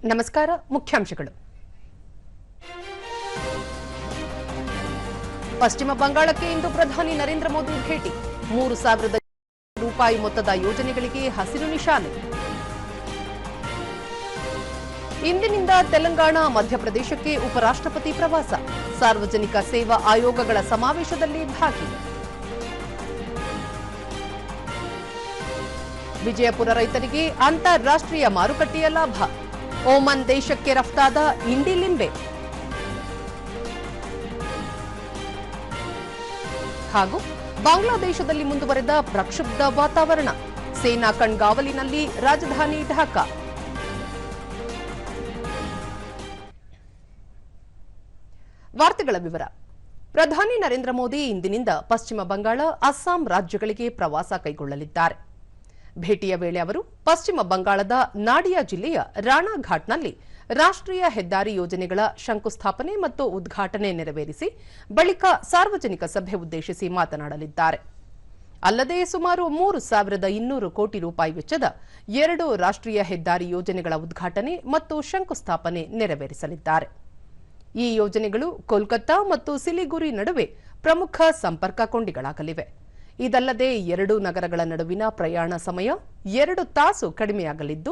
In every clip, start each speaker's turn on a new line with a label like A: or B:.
A: ನಮಸ್ಕಾರ. ಮುಖ್ಯಾಂಶಗಳು. ಪಶ್ಚಿಮ ಬಂಗಾಳಕ್ಕೆ ಇಂದು ಪ್ರಧಾನಿ ನರೇಂದ್ರ ಮೋದಿ ಭೇಟಿ. 3,000 ರೂಪಾಯಿ ಮೊತ್ತದ ಯೋಜನೆಗಳಿಗೆ ಹಸಿರು ನಿಶಾನೆ. ಇಂದಿನಿಂದ ತೆಲಂಗಾಣ, ಮಧ್ಯಪ್ರದೇಶಕ್ಕೆ ಉಪರಾಷ್ಟ್ರಪತಿ ಪ್ರವಾಸ. ಸಾರ್ವಜನಿಕ ಸೇವಾ ಆಯೋಗಗಳ ಸಮಾವೇಶದಲ್ಲಿ ಭಾಗಿ. ವಿಜಯಪುರ ರೈತರಿಗೆ ಅಂತಾರಾಷ್ಟ್ರೀಯ ಮಾರುಕಟ್ಟೆಯ ಲಾಭ. ಓಮನ್ ದೇಶಕ್ಕೆ ರಫ್ತಾದ ಇಂಡಿ ಲಿಂಬೆ. ಹಾಗೂ ಬಾಂಗ್ಲಾದೇಶದಲ್ಲಿ ಮುಂದುವರೆದ ಪ್ರಕ್ಷುಬ್ಧ ವಾತಾವರಣ. ಸೇನಾ ಕಣ್ಗಾವಲಿನಲ್ಲಿ ರಾಜಧಾನಿ ಢಾಕಾ. ವಾರ್ತೆಗಳ ವಿವರ. ಪ್ರಧಾನಿ ನರೇಂದ್ರ ಮೋದಿ ಇಂದಿನಿಂದ ಪಶ್ಚಿಮ ಬಂಗಾಳ, ಅಸ್ಸಾಂ ರಾಜ್ಯಗಳಿಗೆ ಪ್ರವಾಸ ಕೈಗೊಳ್ಳಲಿದ್ದಾರೆ. ಭೇಟಿಯ ವೇಳೆ ಅವರು ಪಶ್ಚಿಮ ಬಂಗಾಳದ ನಾಡಿಯಾ ಜಿಲ್ಲೆಯ ರಾಣಾಘಾಟ್ನಲ್ಲಿ ರಾಷ್ಟ್ರೀಯ ಹೆದ್ದಾರಿ ಯೋಜನೆಗಳ ಶಂಕುಸ್ಥಾಪನೆ ಮತ್ತು ಉದ್ಘಾಟನೆ ನೆರವೇರಿಸಿ ಬಳಿಕ ಸಾರ್ವಜನಿಕ ಸಭೆ ಉದ್ದೇಶಿಸಿ ಮಾತನಾಡಲಿದ್ದಾರೆ. ಅಲ್ಲದೆ ಸುಮಾರು 3,200 ಕೋಟಿ ರೂಪಾಯಿ ವೆಚ್ಚದ 2 ರಾಷ್ಟ್ರೀಯ ಹೆದ್ದಾರಿ ಯೋಜನೆಗಳ ಉದ್ಘಾಟನೆ ಮತ್ತು ಶಂಕುಸ್ಥಾಪನೆ ನೆರವೇರಿಸಲಿದ್ದಾರೆ. ಈ ಯೋಜನೆಗಳು ಕೋಲ್ಕತ್ತಾ ಮತ್ತು ಸಿಲಿಗುರಿ ನಡುವೆ ಪ್ರಮುಖ ಸಂಪರ್ಕ ಕೊಂಡಿಗಳಾಗಲಿವೆ. ಇದಲ್ಲದೆ 2 ನಗರಗಳ ನಡುವಿನ ಪ್ರಯಾಣ ಸಮಯ 2 ತಾಸು ಕಡಿಮೆಯಾಗಲಿದ್ದು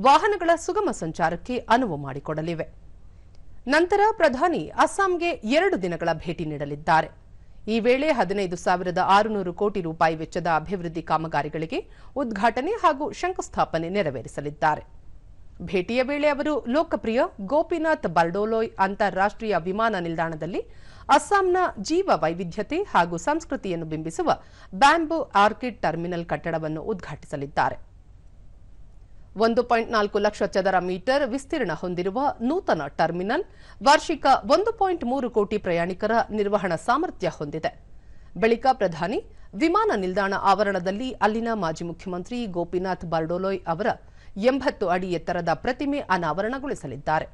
A: ವಾಹನಗಳ ಸುಗಮ ಸಂಚಾರಕ್ಕೆ ಅನುವು ಮಾಡಿಕೊಡಲಿವೆ. ನಂತರ ಪ್ರಧಾನಿ ಅಸ್ಸಾಂಗೆ 2 ದಿನಗಳ ಭೇಟಿ ನೀಡಲಿದ್ದಾರೆ. ಈ ವೇಳೆ 15,600 ಕೋಟಿ ರೂಪಾಯಿ ವೆಚ್ಚದ ಅಭಿವೃದ್ಧಿ ಕಾಮಗಾರಿಗಳಿಗೆ ಉದ್ಘಾಟನೆ ಹಾಗೂ ಶಂಕುಸ್ಥಾಪನೆ ನೆರವೇರಿಸಲಿದ್ದಾರೆ. ಭೇಟಿಯ ವೇಳೆ ಅವರು ಲೋಕಪ್ರಿಯ ಗೋಪಿನಾಥ್ ಬರ್ಡೋಲೋಯ್ ಅಂತಾರಾಷ್ಟ್ರೀಯ ವಿಮಾನ ನಿಲ್ದಾಣದಲ್ಲಿ ಅಸ್ಸಾಂನ ಜೀವ ವೈವಿಧ್ಯತೆ ಹಾಗೂ ಸಂಸ್ಕೃತಿಯನ್ನು ಬಿಂಬಿಸುವ ಬ್ಯಾಂಬೂ ಆರ್ಕಿಡ್ ಟರ್ಮಿನಲ್ ಕಟ್ಟಡವನ್ನು ಉದ್ಘಾಟಿಸಲಿದ್ದಾರೆ. 1.4 ಲಕ್ಷ ಚದರ ಮೀಟರ್ ವಿಸ್ತೀರ್ಣ ಹೊಂದಿರುವ ನೂತನ ಟರ್ಮಿನಲ್ ವಾರ್ಷಿಕ 1.3 ಕೋಟಿ ಪ್ರಯಾಣಿಕರ ನಿರ್ವಹಣಾ ಸಾಮರ್ಥ್ಯ ಹೊಂದಿದೆ. ಬಳಿಕ ಪ್ರಧಾನಿ ವಿಮಾನ ನಿಲ್ದಾಣ ಆವರಣದಲ್ಲಿ ಅಲ್ಲಿನ ಮಾಜಿ ಮುಖ್ಯಮಂತ್ರಿ ಗೋಪಿನಾಥ್ ಬರ್ಡೋಲೋಯ್ ಅವರ 80 ಅಡಿ ಎತ್ತರದ ಪ್ರತಿಮೆ ಅನಾವರಣಗೊಳಿಸಲಿದ್ದಾರೆ.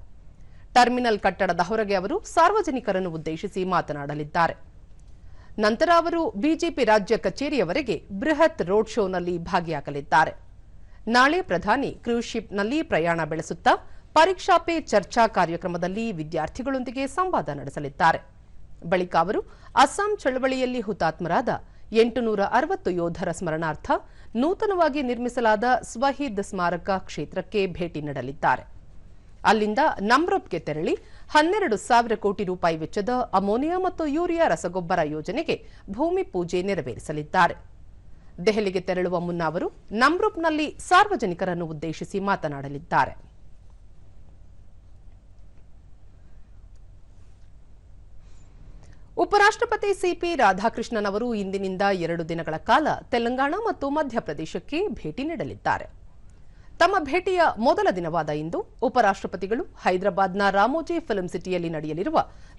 A: ಟರ್ಮಿನಲ್ ಕಟ್ಟಡದ ಹೊರಗೆ ಅವರು ಸಾರ್ವಜನಿಕರನ್ನು ಉದ್ದೇಶಿಸಿ ಮಾತನಾಡಲಿದ್ದಾರೆ. ನಂತರ ಅವರು ಬಿಜೆಪಿ ರಾಜ್ಯ ಕಚೇರಿಯವರೆಗೆ ಬೃಹತ್ ರೋಡ್ ಶೋನಲ್ಲಿ ಭಾಗಿಯಾಗಲಿದ್ದಾರೆ. ನಾಳೆ ಪ್ರಧಾನಿ ಕ್ರೂಸ್ ಶಿಪ್ನಲ್ಲಿ ಪ್ರಯಾಣ ಬೆಳೆಸುತ್ತಾ ಪರೀಕ್ಷಾ ಪೇ ಚರ್ಚಾ ಕಾರ್ಯಕ್ರಮದಲ್ಲಿ ವಿದ್ಯಾರ್ಥಿಗಳೊಂದಿಗೆ ಸಂವಾದ ನಡೆಸಲಿದ್ದಾರೆ. ಬಳಿಕ ಅವರು ಅಸ್ಸಾಂ ಚಳವಳಿಯಲ್ಲಿ ಹುತಾತ್ಮರಾದ 860 ಯೋಧರ ಸ್ಮರಣಾರ್ಥ ನೂತನವಾಗಿ ನಿರ್ಮಿಸಲಾದ ಸ್ವಹೀದ್ ಸ್ಮಾರಕ ಕ್ಷೇತ್ರಕ್ಕೆ ಭೇಟಿ ನೀಡಲಿದ್ದಾರೆ. ಅಲ್ಲಿಂದ ನಮ್ರೂಪ್ಗೆ ತೆರಳಿ 12,000 ಕೋಟಿ ರೂಪಾಯಿ ವೆಚ್ಚದ ಅಮೋನಿಯಾ ಮತ್ತು ಯೂರಿಯಾ ರಸಗೊಬ್ಬರ ಯೋಜನೆಗೆ ಭೂಮಿ ಪೂಜೆ ನೆರವೇರಿಸಲಿದ್ದಾರೆ. ದೆಹಲಿಗೆ ತೆರಳುವ ಮುನ್ನ ಅವರು ನಮ್ರೂಪ್ನಲ್ಲಿ ಸಾರ್ವಜನಿಕರನ್ನು ಉದ್ದೇಶಿಸಿ ಮಾತನಾಡಲಿದ್ದಾರೆ. ಉಪರಾಷ್ಟ್ರಪತಿ ಸಿಪಿ ರಾಧಾಕೃಷ್ಣನ್ ಅವರು ಇಂದಿನಿಂದ 2 ದಿನಗಳ ಕಾಲ ತೆಲಂಗಾಣ ಮತ್ತು ಮಧ್ಯಪ್ರದೇಶಕ್ಕೆ ಭೇಟಿ ನೀಡಲಿದ್ದಾರೆ. ತಮ್ಮ ಭೇಟಿಯ ಮೊದಲ ದಿನವಾದ ಇಂದು ಉಪರಾಷ್ಟ್ರಪತಿಗಳು ಹೈದರಾಬಾದ್ನ ರಾಮೋಜಿ ಫಿಲ್ಮ್ ಸಿಟಿಯಲ್ಲಿ ನಡೆಯಲಿರುವ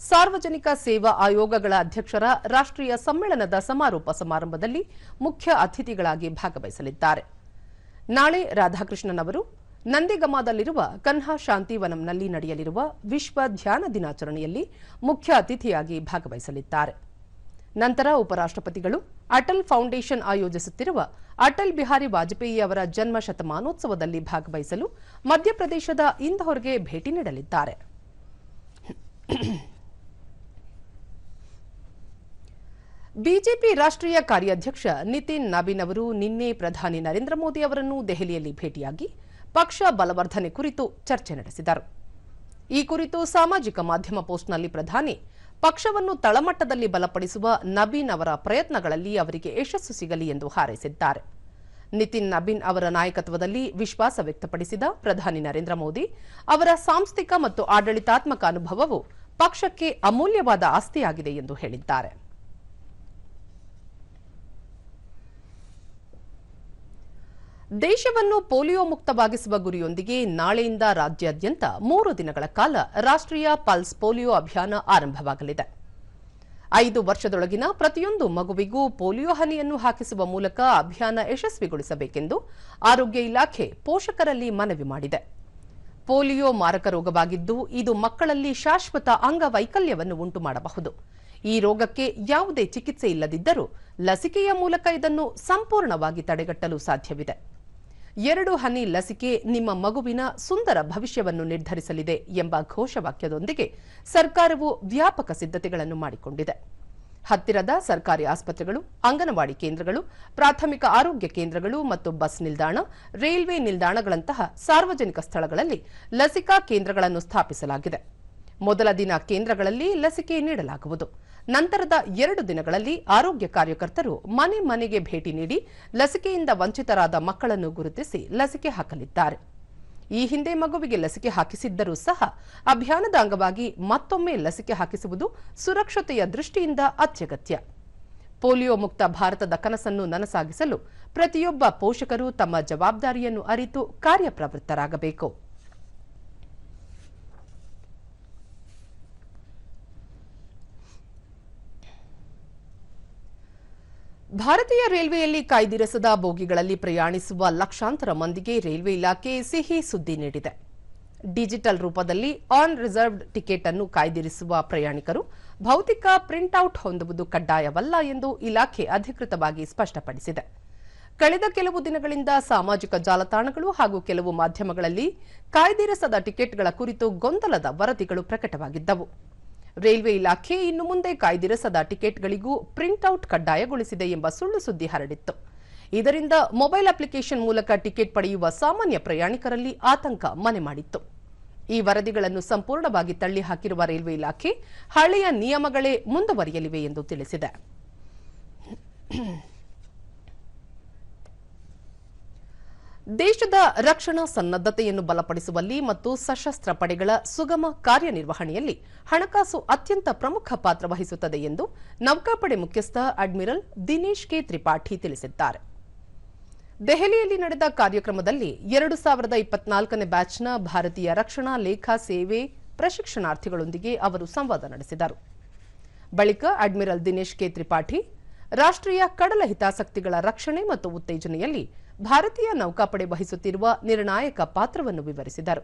A: ಸಾರ್ವಜನಿಕ ಸೇವಾ ಆಯೋಗಗಳ ಅಧ್ಯಕ್ಷರ ರಾಷ್ಟ್ರೀಯ ಸಮ್ಮೇಳನದ ಸಮಾರೋಪ ಸಮಾರಂಭದಲ್ಲಿ ಮುಖ್ಯ ಅತಿಥಿಗಳಾಗಿ ಭಾಗವಹಿಸಲಿದ್ದಾರೆ. ನಾಳೆ ರಾಧಾಕೃಷ್ಣನ್ ಅವರು ನಂದಿಗಮಾದಲ್ಲಿರುವ ಕನ್ಹಾ ಶಾಂತಿವನಂನಲ್ಲಿ ನಡೆಯಲಿರುವ ವಿಶ್ವ ಧ್ಯಾನ ದಿನಾಚರಣೆಯಲ್ಲಿ ಮುಖ್ಯ ಅತಿಥಿಯಾಗಿ ಭಾಗವಹಿಸಲಿದ್ದಾರೆ. ನಂತರ ಉಪರಾಷ್ಟ್ರಪತಿಗಳು ಅಟಲ್ ಫೌಂಡೇಶನ್ ಆಯೋಜಿಸುತ್ತಿರುವ ಅಟಲ್ ಬಿಹಾರಿ ವಾಜಪೇಯಿ ಅವರ ಜನ್ಮ ಶತಮಾನೋತ್ಸವದಲ್ಲಿ ಭಾಗವಹಿಸಲು ಮಧ್ಯಪ್ರದೇಶದ ಇಂದೋರ್ಗೆ ಭೇಟಿ ನೀಡಲಿದ್ದಾರೆ. ಬಿಜೆಪಿ ರಾಷ್ಟ್ರೀಯ ಕಾರ್ಯಾಧ್ಯಕ್ಷ ನಿತಿನ್ ನಬೀನ್ ಅವರು ನಿನ್ನೆ ಪ್ರಧಾನಿ ನರೇಂದ್ರ ಮೋದಿ ಅವರನ್ನು ದೆಹಲಿಯಲ್ಲಿ ಭೇಟಿಯಾಗಿ ಪಕ್ಷ ಬಲವರ್ಧನೆ ಕುರಿತು ಚರ್ಚೆ ನಡೆಸಿದರು. ಈ ಕುರಿತು ಸಾಮಾಜಿಕ ಮಾಧ್ಯಮ ಪೋಸ್ಟ್ನಲ್ಲಿ ಪ್ರಧಾನಿ ಪಕ್ಷವನ್ನು ತಳಮಟ್ಟದಲ್ಲಿ ಬಲಪಡಿಸುವ ನಬೀನ್ ಅವರ ಪ್ರಯತ್ನಗಳಲ್ಲಿ ಅವರಿಗೆ ಯಶಸ್ಸು ಸಿಗಲಿ ಎಂದು ಹಾರೈಸಿದ್ದಾರೆ. ನಿತಿನ್ ನಬೀನ್ ಅವರ ನಾಯಕತ್ವದಲ್ಲಿ ವಿಶ್ವಾಸ ವ್ಯಕ್ತಪಡಿಸಿದ ಪ್ರಧಾನಿ ನರೇಂದ್ರ ಮೋದಿ ಅವರ ಸಾಂಸ್ಥಿಕ ಮತ್ತು ಆಡಳಿತಾತ್ಮಕ ಅನುಭವವು ಪಕ್ಷಕ್ಕೆ ಅಮೂಲ್ಯವಾದ ಆಸ್ತಿಯಾಗಿದೆ ಎಂದು ಹೇಳಿದ್ದಾರೆ. ದೇಶವನ್ನು ಪೋಲಿಯೋ ಮುಕ್ತವಾಗಿಸುವ ಗುರಿಯೊಂದಿಗೆ ನಾಳೆಯಿಂದ ರಾಜ್ಯಾದ್ಯಂತ 3 ದಿನಗಳ ಕಾಲ ರಾಷ್ಟ್ರೀಯ ಪಲ್ಸ್ ಪೋಲಿಯೋ ಅಭಿಯಾನ ಆರಂಭವಾಗಲಿದೆ. 5 ವರ್ಷದೊಳಗಿನ ಪ್ರತಿಯೊಂದು ಮಗುವಿಗೂ ಪೋಲಿಯೋ ಹನಿಯನ್ನು ಹಾಕಿಸುವ ಮೂಲಕ ಅಭಿಯಾನ ಯಶಸ್ವಿಗೊಳಿಸಬೇಕೆಂದು ಆರೋಗ್ಯ ಇಲಾಖೆ ಪೋಷಕರಲ್ಲಿ ಮನವಿ ಮಾಡಿದೆ. ಪೋಲಿಯೋ ಮಾರಕ ರೋಗವಾಗಿದ್ದು ಇದು ಮಕ್ಕಳಲ್ಲಿ ಶಾಶ್ವತ ಅಂಗವೈಕಲ್ಯವನ್ನು ಉಂಟು ಮಾಡಬಹುದು. ಈ ರೋಗಕ್ಕೆ ಯಾವುದೇ ಚಿಕಿತ್ಸೆ ಇಲ್ಲದಿದ್ದರೂ ಲಸಿಕೆಯ ಮೂಲಕ ಇದನ್ನು ಸಂಪೂರ್ಣವಾಗಿ ತಡೆಗಟ್ಟಲು ಸಾಧ್ಯವಿದೆ. 2 ಹನಿ ಲಸಿಕೆ ನಿಮ್ಮ ಮಗುವಿನ ಸುಂದರ ಭವಿಷ್ಯವನ್ನು ನಿರ್ಧರಿಸಲಿದೆ ಎಂಬ ಘೋಷವಾಕ್ಯದೊಂದಿಗೆ ಸರ್ಕಾರವು ವ್ಯಾಪಕ ಸಿದ್ಧತೆಗಳನ್ನು ಮಾಡಿಕೊಂಡಿದೆ. ಹತ್ತಿರದ ಸರ್ಕಾರಿ ಆಸ್ಪತ್ರೆಗಳು, ಅಂಗನವಾಡಿ ಕೇಂದ್ರಗಳು, ಪ್ರಾಥಮಿಕ ಆರೋಗ್ಯ ಕೇಂದ್ರಗಳು ಮತ್ತು ಬಸ್ ನಿಲ್ದಾಣ, ರೈಲ್ವೆ ನಿಲ್ದಾಣಗಳಂತಹ ಸಾರ್ವಜನಿಕ ಸ್ಥಳಗಳಲ್ಲಿ ಲಸಿಕಾ ಕೇಂದ್ರಗಳನ್ನು ಸ್ಥಾಪಿಸಲಾಗಿದೆ. ಮೊದಲ ದಿನ ಕೇಂದ್ರಗಳಲ್ಲಿ ಲಸಿಕೆ ನೀಡಲಾಗುವುದು. ನಂತರದ 2 ದಿನಗಳಲ್ಲಿ ಆರೋಗ್ಯ ಕಾರ್ಯಕರ್ತರು ಮನೆ ಮನೆಗೆ ಭೇಟಿ ನೀಡಿ ಲಸಿಕೆಯಿಂದ ವಂಚಿತರಾದ ಮಕ್ಕಳನ್ನು ಗುರುತಿಸಿ ಲಸಿಕೆ ಹಾಕಲಿದ್ದಾರೆ. ಈ ಹಿಂದೆ ಮಗುವಿಗೆ ಲಸಿಕೆ ಹಾಕಿಸಿದ್ದರೂ ಸಹ ಅಭಿಯಾನದ ಅಂಗವಾಗಿ ಮತ್ತೊಮ್ಮೆ ಲಸಿಕೆ ಹಾಕಿಸುವುದು ಸುರಕ್ಷತೆಯ ದೃಷ್ಟಿಯಿಂದ ಅತ್ಯಗತ್ಯ. ಪೋಲಿಯೋ ಮುಕ್ತ ಭಾರತದ ಕನಸನ್ನು ನನಸಾಗಿಸಲು ಪ್ರತಿಯೊಬ್ಬ ಪೋಷಕರು ತಮ್ಮ ಜವಾಬ್ದಾರಿಯನ್ನು ಅರಿತು ಕಾರ್ಯಪ್ರವೃತ್ತರಾಗಬೇಕು. ಭಾರತೀಯ ರೈಲ್ವೆಯಲ್ಲಿ ಕಾಯ್ದಿರಿಸದ ಬೋಗಿಗಳಲ್ಲಿ ಪ್ರಯಾಣಿಸುವ ಲಕ್ಷಾಂತರ ಮಂದಿಗೆ ರೈಲ್ವೆ ಇಲಾಖೆ ಸಿಹಿ ಸುದ್ದಿ ನೀಡಿದೆ. ಡಿಜಿಟಲ್ ರೂಪದಲ್ಲಿ ಆನ್ ರಿಸರ್ವ್ಡ್ ಟಿಕೆಟ್ ಅನ್ನು ಕಾಯ್ದಿರಿಸುವ ಪ್ರಯಾಣಿಕರು ಭೌತಿಕ ಪ್ರಿಂಟ್ಔಟ್ ಹೊಂದುವುದು ಕಡ್ಡಾಯವಲ್ಲ ಎಂದು ಇಲಾಖೆ ಅಧಿಕೃತವಾಗಿ ಸ್ಪಷ್ಟಪಡಿಸಿದೆ. ಕಳೆದ ಕೆಲವು ದಿನಗಳಿಂದ ಸಾಮಾಜಿಕ ಜಾಲತಾಣಗಳು ಹಾಗೂ ಕೆಲವು ಮಾಧ್ಯಮಗಳಲ್ಲಿ ಕಾಯ್ದಿರಿಸದ ಟಿಕೆಟ್ಗಳ ಕುರಿತು ಗೊಂದಲದ ವರದಿಗಳು ಪ್ರಕಟವಾಗಿದ್ದವು. ರೈಲ್ವೆ ಇಲಾಖೆ ಇನ್ನು ಮುಂದೆ ಕಾಯ್ದಿರಿಸದ ಟಿಕೆಟ್ಗಳಿಗೂ ಪ್ರಿಂಟ್ಔಟ್ ಕಡ್ಡಾಯಗೊಳಿಸಿದೆ ಎಂಬ ಸುಳ್ಳು ಸುದ್ದಿ ಹರಡಿತ್ತು. ಇದರಿಂದ ಮೊಬೈಲ್ ಅಪ್ಲಿಕೇಶನ್ ಮೂಲಕ ಟಿಕೆಟ್ ಪಡೆಯುವ ಸಾಮಾನ್ಯ ಪ್ರಯಾಣಿಕರಲ್ಲಿ ಆತಂಕ ಮನೆ ಮಾಡಿತ್ತು. ಈ ವರದಿಗಳನ್ನು ಸಂಪೂರ್ಣವಾಗಿ ತಳ್ಳಿ ಹಾಕಿರುವ ರೈಲ್ವೆ ಇಲಾಖೆ ಹಳೆಯ ನಿಯಮಗಳೇ ಮುಂದುವರಿಯಲಿವೆ ಎಂದು ತಿಳಿಸಿದೆ. ದೇಶದ ರಕ್ಷಣಾ ಸನ್ನದ್ಧತೆಯನ್ನು ಬಲಪಡಿಸುವಲ್ಲಿ ಮತ್ತು ಸಶಸ್ತ್ರ ಪಡೆಗಳ ಸುಗಮ ಕಾರ್ಯನಿರ್ವಹಣೆಯಲ್ಲಿ ಹಣಕಾಸು ಅತ್ಯಂತ ಪ್ರಮುಖ ಪಾತ್ರ ವಹಿಸುತ್ತದೆ ಎಂದು ನೌಕಾಪಡೆ ಮುಖ್ಯಸ್ಥ ಅಡ್ಮಿರಲ್ ದಿನೇಶ್ ಕೆ ತ್ರಿಪಾಠಿ ತಿಳಿಸಿದ್ದಾರೆ. ದೆಹಲಿಯಲ್ಲಿ ನಡೆದ ಕಾರ್ಯಕ್ರಮದಲ್ಲಿ 2024ನೇ ಬ್ಯಾಚ್ನ ಭಾರತೀಯ ರಕ್ಷಣಾ ಲೇಖಾ ಸೇವೆ ಪ್ರಶಿಕ್ಷಣಾರ್ಥಿಗಳೊಂದಿಗೆ ಅವರು ಸಂವಾದ ನಡೆಸಿದರು. ಬಳಿಕ ಅಡ್ಮಿರಲ್ ದಿನೇಶ್ ಕೆ ತ್ರಿಪಾಠಿ ರಾಷ್ಟ್ರೀಯ ಕಡಲ ಹಿತಾಸಕ್ತಿಗಳ ರಕ್ಷಣೆ ಮತ್ತು ಉತ್ತೇಜನೆಯಲ್ಲಿ ಭಾರತೀಯ ನೌಕಾಪಡೆ ವಹಿಸುತ್ತಿರುವ ನಿರ್ಣಾಯಕ ಪಾತ್ರವನ್ನು ವಿವರಿಸಿದರು.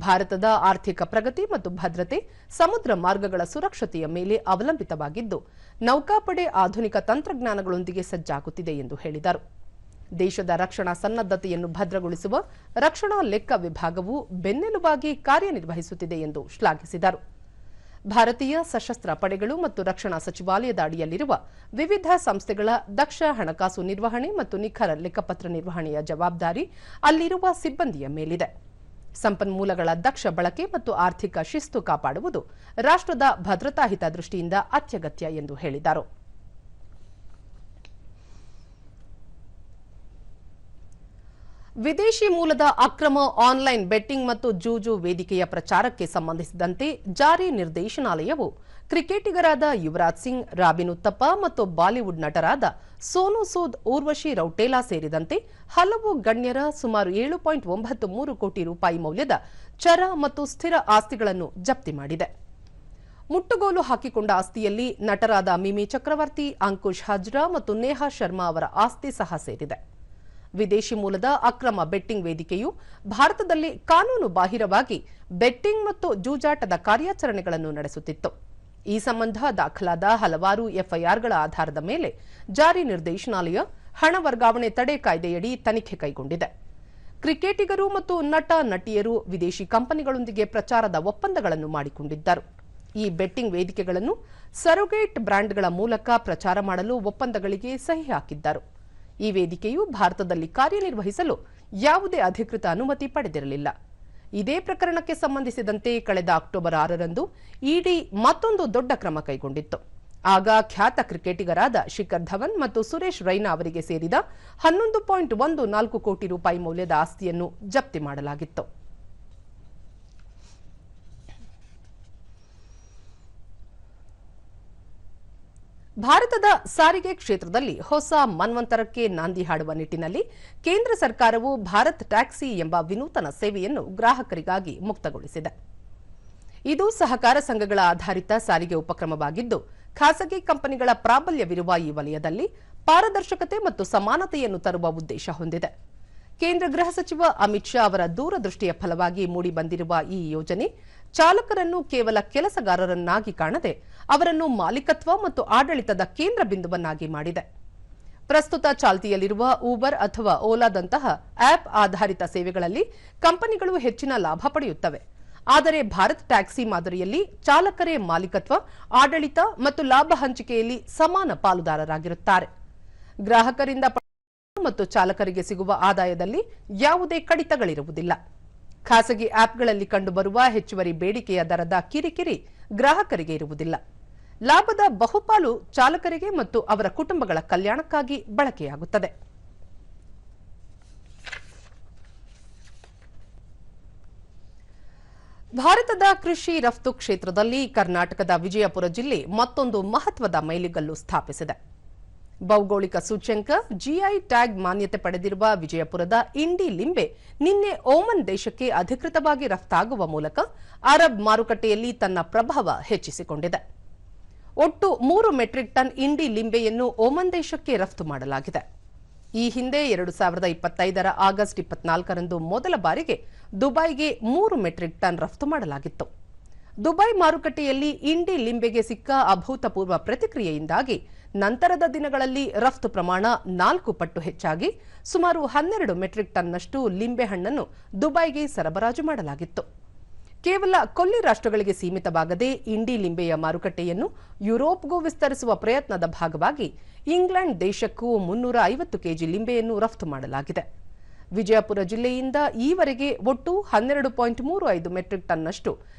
A: ಭಾರತದ ಆರ್ಥಿಕ ಪ್ರಗತಿ ಮತ್ತು ಭದ್ರತೆ ಸಮುದ್ರ ಮಾರ್ಗಗಳ ಸುರಕ್ಷತೆಯ ಮೇಲೆ ಅವಲಂಬಿತವಾಗಿದ್ದು, ನೌಕಾಪಡೆ ಆಧುನಿಕ ತಂತ್ರಜ್ಞಾನಗಳೊಂದಿಗೆ ಸಜ್ಜಾಗುತ್ತಿದೆ ಎಂದು ಹೇಳಿದರು. ದೇಶದ ರಕ್ಷಣಾ ಸನ್ನದ್ಧತೆಯನ್ನು ಭದ್ರಗೊಳಿಸುವ ರಕ್ಷಣಾ ಲೆಕ್ಕ ವಿಭಾಗವು ಬೆನ್ನೆಲುಬಾಗಿ ಕಾರ್ಯನಿರ್ವಹಿಸುತ್ತಿದೆ ಎಂದು ಶ್ಲಾಘಿಸಿದರು. ಭಾರತೀಯ ಸಶಸ್ತ್ರ ಪಡೆಗಳು ಮತ್ತು ರಕ್ಷಣಾ ಸಚಿವಾಲಯದ ಅಡಿಯಲ್ಲಿರುವ ವಿವಿಧ ಸಂಸ್ಥೆಗಳ ದಕ್ಷ ಹಣಕಾಸು ನಿರ್ವಹಣೆ ಮತ್ತು ನಿಖರ ಲೆಕ್ಕಪತ್ರ ನಿರ್ವಹಣೆಯ ಜವಾಬ್ದಾರಿ ಅಲ್ಲಿರುವ ಸಿಬ್ಬಂದಿಯ ಮೇಲಿದೆ. ಸಂಪನ್ಮೂಲಗಳ ದಕ್ಷ ಬಳಕೆ ಮತ್ತು ಆರ್ಥಿಕ ಶಿಸ್ತು ಕಾಪಾಡುವುದು ರಾಷ್ಟ್ರದ ಭದ್ರತಾ ಹಿತದೃಷ್ಟಿಯಿಂದ ಅತ್ಯಗತ್ಯ ಎಂದು ಹೇಳಿದರು. ವಿದೇಶಿ ಮೂಲದ ಅಕ್ರಮ ಆನ್ಲೈನ್ ಬೆಟ್ಟಿಂಗ್ ಮತ್ತು ಜೂಜು ವೇದಿಕೆಯ ಪ್ರಚಾರಕ್ಕೆ ಸಂಬಂಧಿಸಿದಂತೆ ಜಾರಿ ನಿರ್ದೇಶನಾಲಯವು ಕ್ರಿಕೆಟಿಗರಾದ ಯುವರಾಜ್ ಸಿಂಗ್, ರಾಬಿನ್ ಉತ್ತಪ್ಪ ಮತ್ತು ಬಾಲಿವುಡ್ ನಟರಾದ ಸೋನು ಸೂದ್, ಊರ್ವಶಿ ರೌಟೇಲಾ ಸೇರಿದಂತೆ ಹಲವು ಗಣ್ಯರ ಸುಮಾರು 7.93 ಕೋಟಿ ರೂಪಾಯಿ ಮೌಲ್ಯದ ಚರ ಮತ್ತು ಸ್ಥಿರ ಆಸ್ತಿಗಳನ್ನು ಜಪ್ತಿ ಮಾಡಿದೆ. ಮುಟ್ಟುಗೋಲು ಹಾಕಿಕೊಂಡ ಆಸ್ತಿಯಲ್ಲಿ ನಟರಾದ ಮಿಮಿ ಚಕ್ರವರ್ತಿ, ಅಂಕುಶ್ ಹಜ್ರಾ ಮತ್ತು ನೇಹಾ ಶರ್ಮಾ ಅವರ ಆಸ್ತಿ ಸಹ ಸೇರಿದೆ. ವಿದೇಶಿ ಮೂಲದ ಅಕ್ರಮ ಬೆಟ್ಟಿಂಗ್ ವೇದಿಕೆಯು ಭಾರತದಲ್ಲಿ ಕಾನೂನು ಬಾಹಿರವಾಗಿ ಬೆಟ್ಟಿಂಗ್ ಮತ್ತು ಜೂಜಾಟದ ಕಾರ್ಯಾಚರಣೆಗಳನ್ನು ನಡೆಸುತ್ತಿತ್ತು. ಈ ಸಂಬಂಧ ದಾಖಲಾದ ಹಲವಾರು ಎಫ್ಐಆರ್ಗಳ ಆಧಾರದ ಮೇಲೆ ಜಾರಿ ನಿರ್ದೇಶನಾಲಯ ಹಣ ವರ್ಗಾವಣೆ ತಡೆ ಕಾಯ್ದೆಯಡಿ ತನಿಖೆ ಕೈಗೊಂಡಿದೆ. ಕ್ರಿಕೆಟಿಗರು ಮತ್ತು ನಟ ನಟಿಯರು ವಿದೇಶಿ ಕಂಪನಿಗಳೊಂದಿಗೆ ಪ್ರಚಾರದ ಒಪ್ಪಂದಗಳನ್ನು ಮಾಡಿಕೊಂಡಿದ್ದರು. ಈ ಬೆಟ್ಟಿಂಗ್ ವೇದಿಕೆಗಳನ್ನು ಸರೋಗೇಟ್ ಬ್ರ್ಯಾಂಡ್ಗಳ ಮೂಲಕ ಪ್ರಚಾರ ಮಾಡಲು ಒಪ್ಪಂದಗಳಿಗೆ ಸಹಿ ಹಾಕಿದ್ದರು. ಈ ವೇದಿಕೆಯು ಭಾರತದಲ್ಲಿ ಕಾರ್ಯನಿರ್ವಹಿಸಲು ಯಾವುದೇ ಅಧಿಕೃತ ಅನುಮತಿ ಪಡೆದಿರಲಿಲ್ಲ. ಇದೇ ಪ್ರಕರಣಕ್ಕೆ ಸಂಬಂಧಿಸಿದಂತೆ ಕಳೆದ ಅಕ್ಟೋಬರ್ 6ರಂದು ಇಡಿ ಮತ್ತೊಂದು ದೊಡ್ಡ ಕ್ರಮ ಕೈಗೊಂಡಿತ್ತು. ಆಗ ಖ್ಯಾತ ಕ್ರಿಕೆಟಿಗರಾದ ಶಿಖರ್ ಧವನ್ ಮತ್ತು ಸುರೇಶ್ ರೈನಾ ಅವರಿಗೆ ಸೇರಿದ 11.14 ಕೋಟಿ ರೂಪಾಯಿ ಮೌಲ್ಯದ ಆಸ್ತಿಯನ್ನು ಜಪ್ತಿ ಮಾಡಲಾಗಿತ್ತು. ಭಾರತದ ಸಾರಿಗೆ ಕ್ಷೇತ್ರದಲ್ಲಿ ಹೊಸ ಮನ್ವಂತರಕ್ಕೆ ನಾಂದಿ ಹಾಡುವ ನಿಟ್ಟಿನಲ್ಲಿ ಕೇಂದ್ರ ಸರ್ಕಾರವು ಭಾರತ್ ಟ್ಯಾಕ್ಸಿ ಎಂಬ ವಿನೂತನ ಸೇವೆಯನ್ನು ಗ್ರಾಹಕರಿಗಾಗಿ ಮುಕ್ತಗೊಳಿಸಿದೆ. ಇದು ಸಹಕಾರ ಸಂಘಗಳ ಆಧಾರಿತ ಸಾರಿಗೆ ಉಪಕ್ರಮವಾಗಿದ್ದು, ಖಾಸಗಿ ಕಂಪನಿಗಳ ಪ್ರಾಬಲ್ಯವಿರುವ ಈ ವಲಯದಲ್ಲಿ ಪಾರದರ್ಶಕತೆ ಮತ್ತು ಸಮಾನತೆಯನ್ನು ತರುವ ಉದ್ದೇಶ ಹೊಂದಿದೆ. ಕೇಂದ್ರ ಗೃಹ ಸಚಿವ ಅಮಿತ್ ಶಾ ಅವರ ದೂರದೃಷ್ಟಿಯ ಫಲವಾಗಿ ಮೂಡಿಬಂದಿರುವ ಈ ಯೋಜನೆ ಚಾಲಕರನ್ನು ಕೇವಲ ಕೆಲಸಗಾರರನ್ನಾಗಿ ಕಾಣದೆ ಅವರನ್ನು ಮಾಲೀಕತ್ವ ಮತ್ತು ಆಡಳಿತದ ಕೇಂದ್ರ ಬಿಂದುವನ್ನಾಗಿ ಮಾಡಿದೆ. ಪ್ರಸ್ತುತ ಚಾಲ್ತಿಯಲ್ಲಿರುವ ಊಬರ್ ಅಥವಾ ಓಲಾದಂತಹ ಆಪ್ ಆಧಾರಿತ ಸೇವೆಗಳಲ್ಲಿ ಕಂಪನಿಗಳು ಹೆಚ್ಚಿನ ಲಾಭ ಪಡೆಯುತ್ತವೆ. ಆದರೆ ಭಾರತ್ ಟ್ಯಾಕ್ಸಿ ಮಾದರಿಯಲ್ಲಿ ಚಾಲಕರೇ ಮಾಲೀಕತ್ವ, ಆಡಳಿತ ಮತ್ತು ಲಾಭ ಹಂಚಿಕೆಯಲ್ಲಿ ಸಮಾನ ಪಾಲುದಾರರಾಗಿರುತ್ತಾರೆ. ಗ್ರಾಹಕರಿಂದ ಮತ್ತು ಚಾಲಕರಿಗೆ ಸಿಗುವ ಆದಾಯದಲ್ಲಿ ಯಾವುದೇ ಕಡಿತಗಳಿರುವುದಿಲ್ಲ. ಖಾಸಗಿ ಆಪ್ಗಳಲ್ಲಿ ಕಂಡುಬರುವ ಹೆಚ್ಚುವರಿ ಬೇಡಿಕೆಯ ದರದ ಕಿರಿಕಿರಿ ಗ್ರಾಹಕರಿಗೆ ಇರುವುದಿಲ್ಲ. ಲಾಭದ ಬಹುಪಾಲು ಚಾಲಕರಿಗೆ ಮತ್ತು ಅವರ ಕುಟುಂಬಗಳ ಕಲ್ಯಾಣಕ್ಕಾಗಿ ಬಳಕೆಯಾಗುತ್ತದೆ. ಭಾರತದ ಕೃಷಿ ರಫ್ತು ಕ್ಷೇತ್ರದಲ್ಲಿ ಕರ್ನಾಟಕದ ವಿಜಯಪುರ ಜಿಲ್ಲೆ ಮತ್ತೊಂದು ಮಹತ್ವದ ಮೈಲಿಗಲ್ಲು ಸ್ಥಾಪಿಸಿದೆ. ಭೌಗೋಳಿಕ ಸೂಚ್ಯಂಕ ಜಿಐ ಟ್ಯಾಗ್ ಮಾನ್ಯತೆ ಪಡೆದಿರುವ ವಿಜಯಪುರದ ಇಂಡಿ ಲಿಂಬೆ ನಿನ್ನೆ ಓಮನ್ ದೇಶಕ್ಕೆ ಅಧಿಕೃತವಾಗಿ ರಫ್ತಾಗುವ ಮೂಲಕ ಅರಬ್ ಮಾರುಕಟ್ಟೆಯಲ್ಲಿ ತನ್ನ ಪ್ರಭಾವ ಹೆಚ್ಚಿಸಿಕೊಂಡಿದೆ. ಒಟ್ಟು 3 ಮೆಟ್ರಿಕ್ ಟನ್ ಇಂಡಿ ಲಿಂಬೆಯನ್ನು ಓಮನ್ ದೇಶಕ್ಕೆ ರಫ್ತು ಮಾಡಲಾಗಿದೆ. ಈ ಹಿಂದೆ 2025ರ ಆಗಸ್ಟ್ 24ರಂದು ಮೊದಲ ಬಾರಿಗೆ ದುಬೈಗೆ 3 ಮೆಟ್ರಿಕ್ ಟನ್ ರಫ್ತು ಮಾಡಲಾಗಿತ್ತು. ದುಬೈ ಮಾರುಕಟ್ಟೆಯಲ್ಲಿ ಇಂಡಿ ಲಿಂಬೆಗೆ ಸಿಕ್ಕ ಅಭೂತಪೂರ್ವ ಪ್ರತಿಕ್ರಿಯೆಯಿಂದಾಗಿ ನಂತರದ ದಿನಗಳಲ್ಲಿ ರಫ್ತು ಪ್ರಮಾಣ 4 ಪಟ್ಟು ಹೆಚ್ಚಾಗಿ ಸುಮಾರು 12 ಮೆಟ್ರಿಕ್ ಟನ್ನಷ್ಟು ಲಿಂಬೆಹಣ್ಣನ್ನು ದುಬೈಗೆ ಸರಬರಾಜು ಮಾಡಲಾಗಿತ್ತು. ಕೇವಲ ಕೊಲ್ಲಿ ರಾಷ್ಟ್ರಗಳಿಗೆ ಸೀಮಿತವಾಗದೆ ಇಂಡಿ ಲಿಂಬೆಯ ಮಾರುಕಟ್ಟೆಯನ್ನು ಯುರೋಪ್ಗೂ ವಿಸ್ತರಿಸುವ ಪ್ರಯತ್ನದ ಭಾಗವಾಗಿ ಇಂಗ್ಲೆಂಡ್ ದೇಶಕ್ಕೂ 350 ಕೆಜಿ ಲಿಂಬೆಯನ್ನು ರಫ್ತು ಮಾಡಲಾಗಿದೆ. ವಿಜಯಪುರ ಜಿಲ್ಲೆಯಿಂದ ಈವರೆಗೆ ಒಟ್ಟು 12.35 ಮೆಟ್ರಿಕ್ ಟನ್ನಷ್ಟು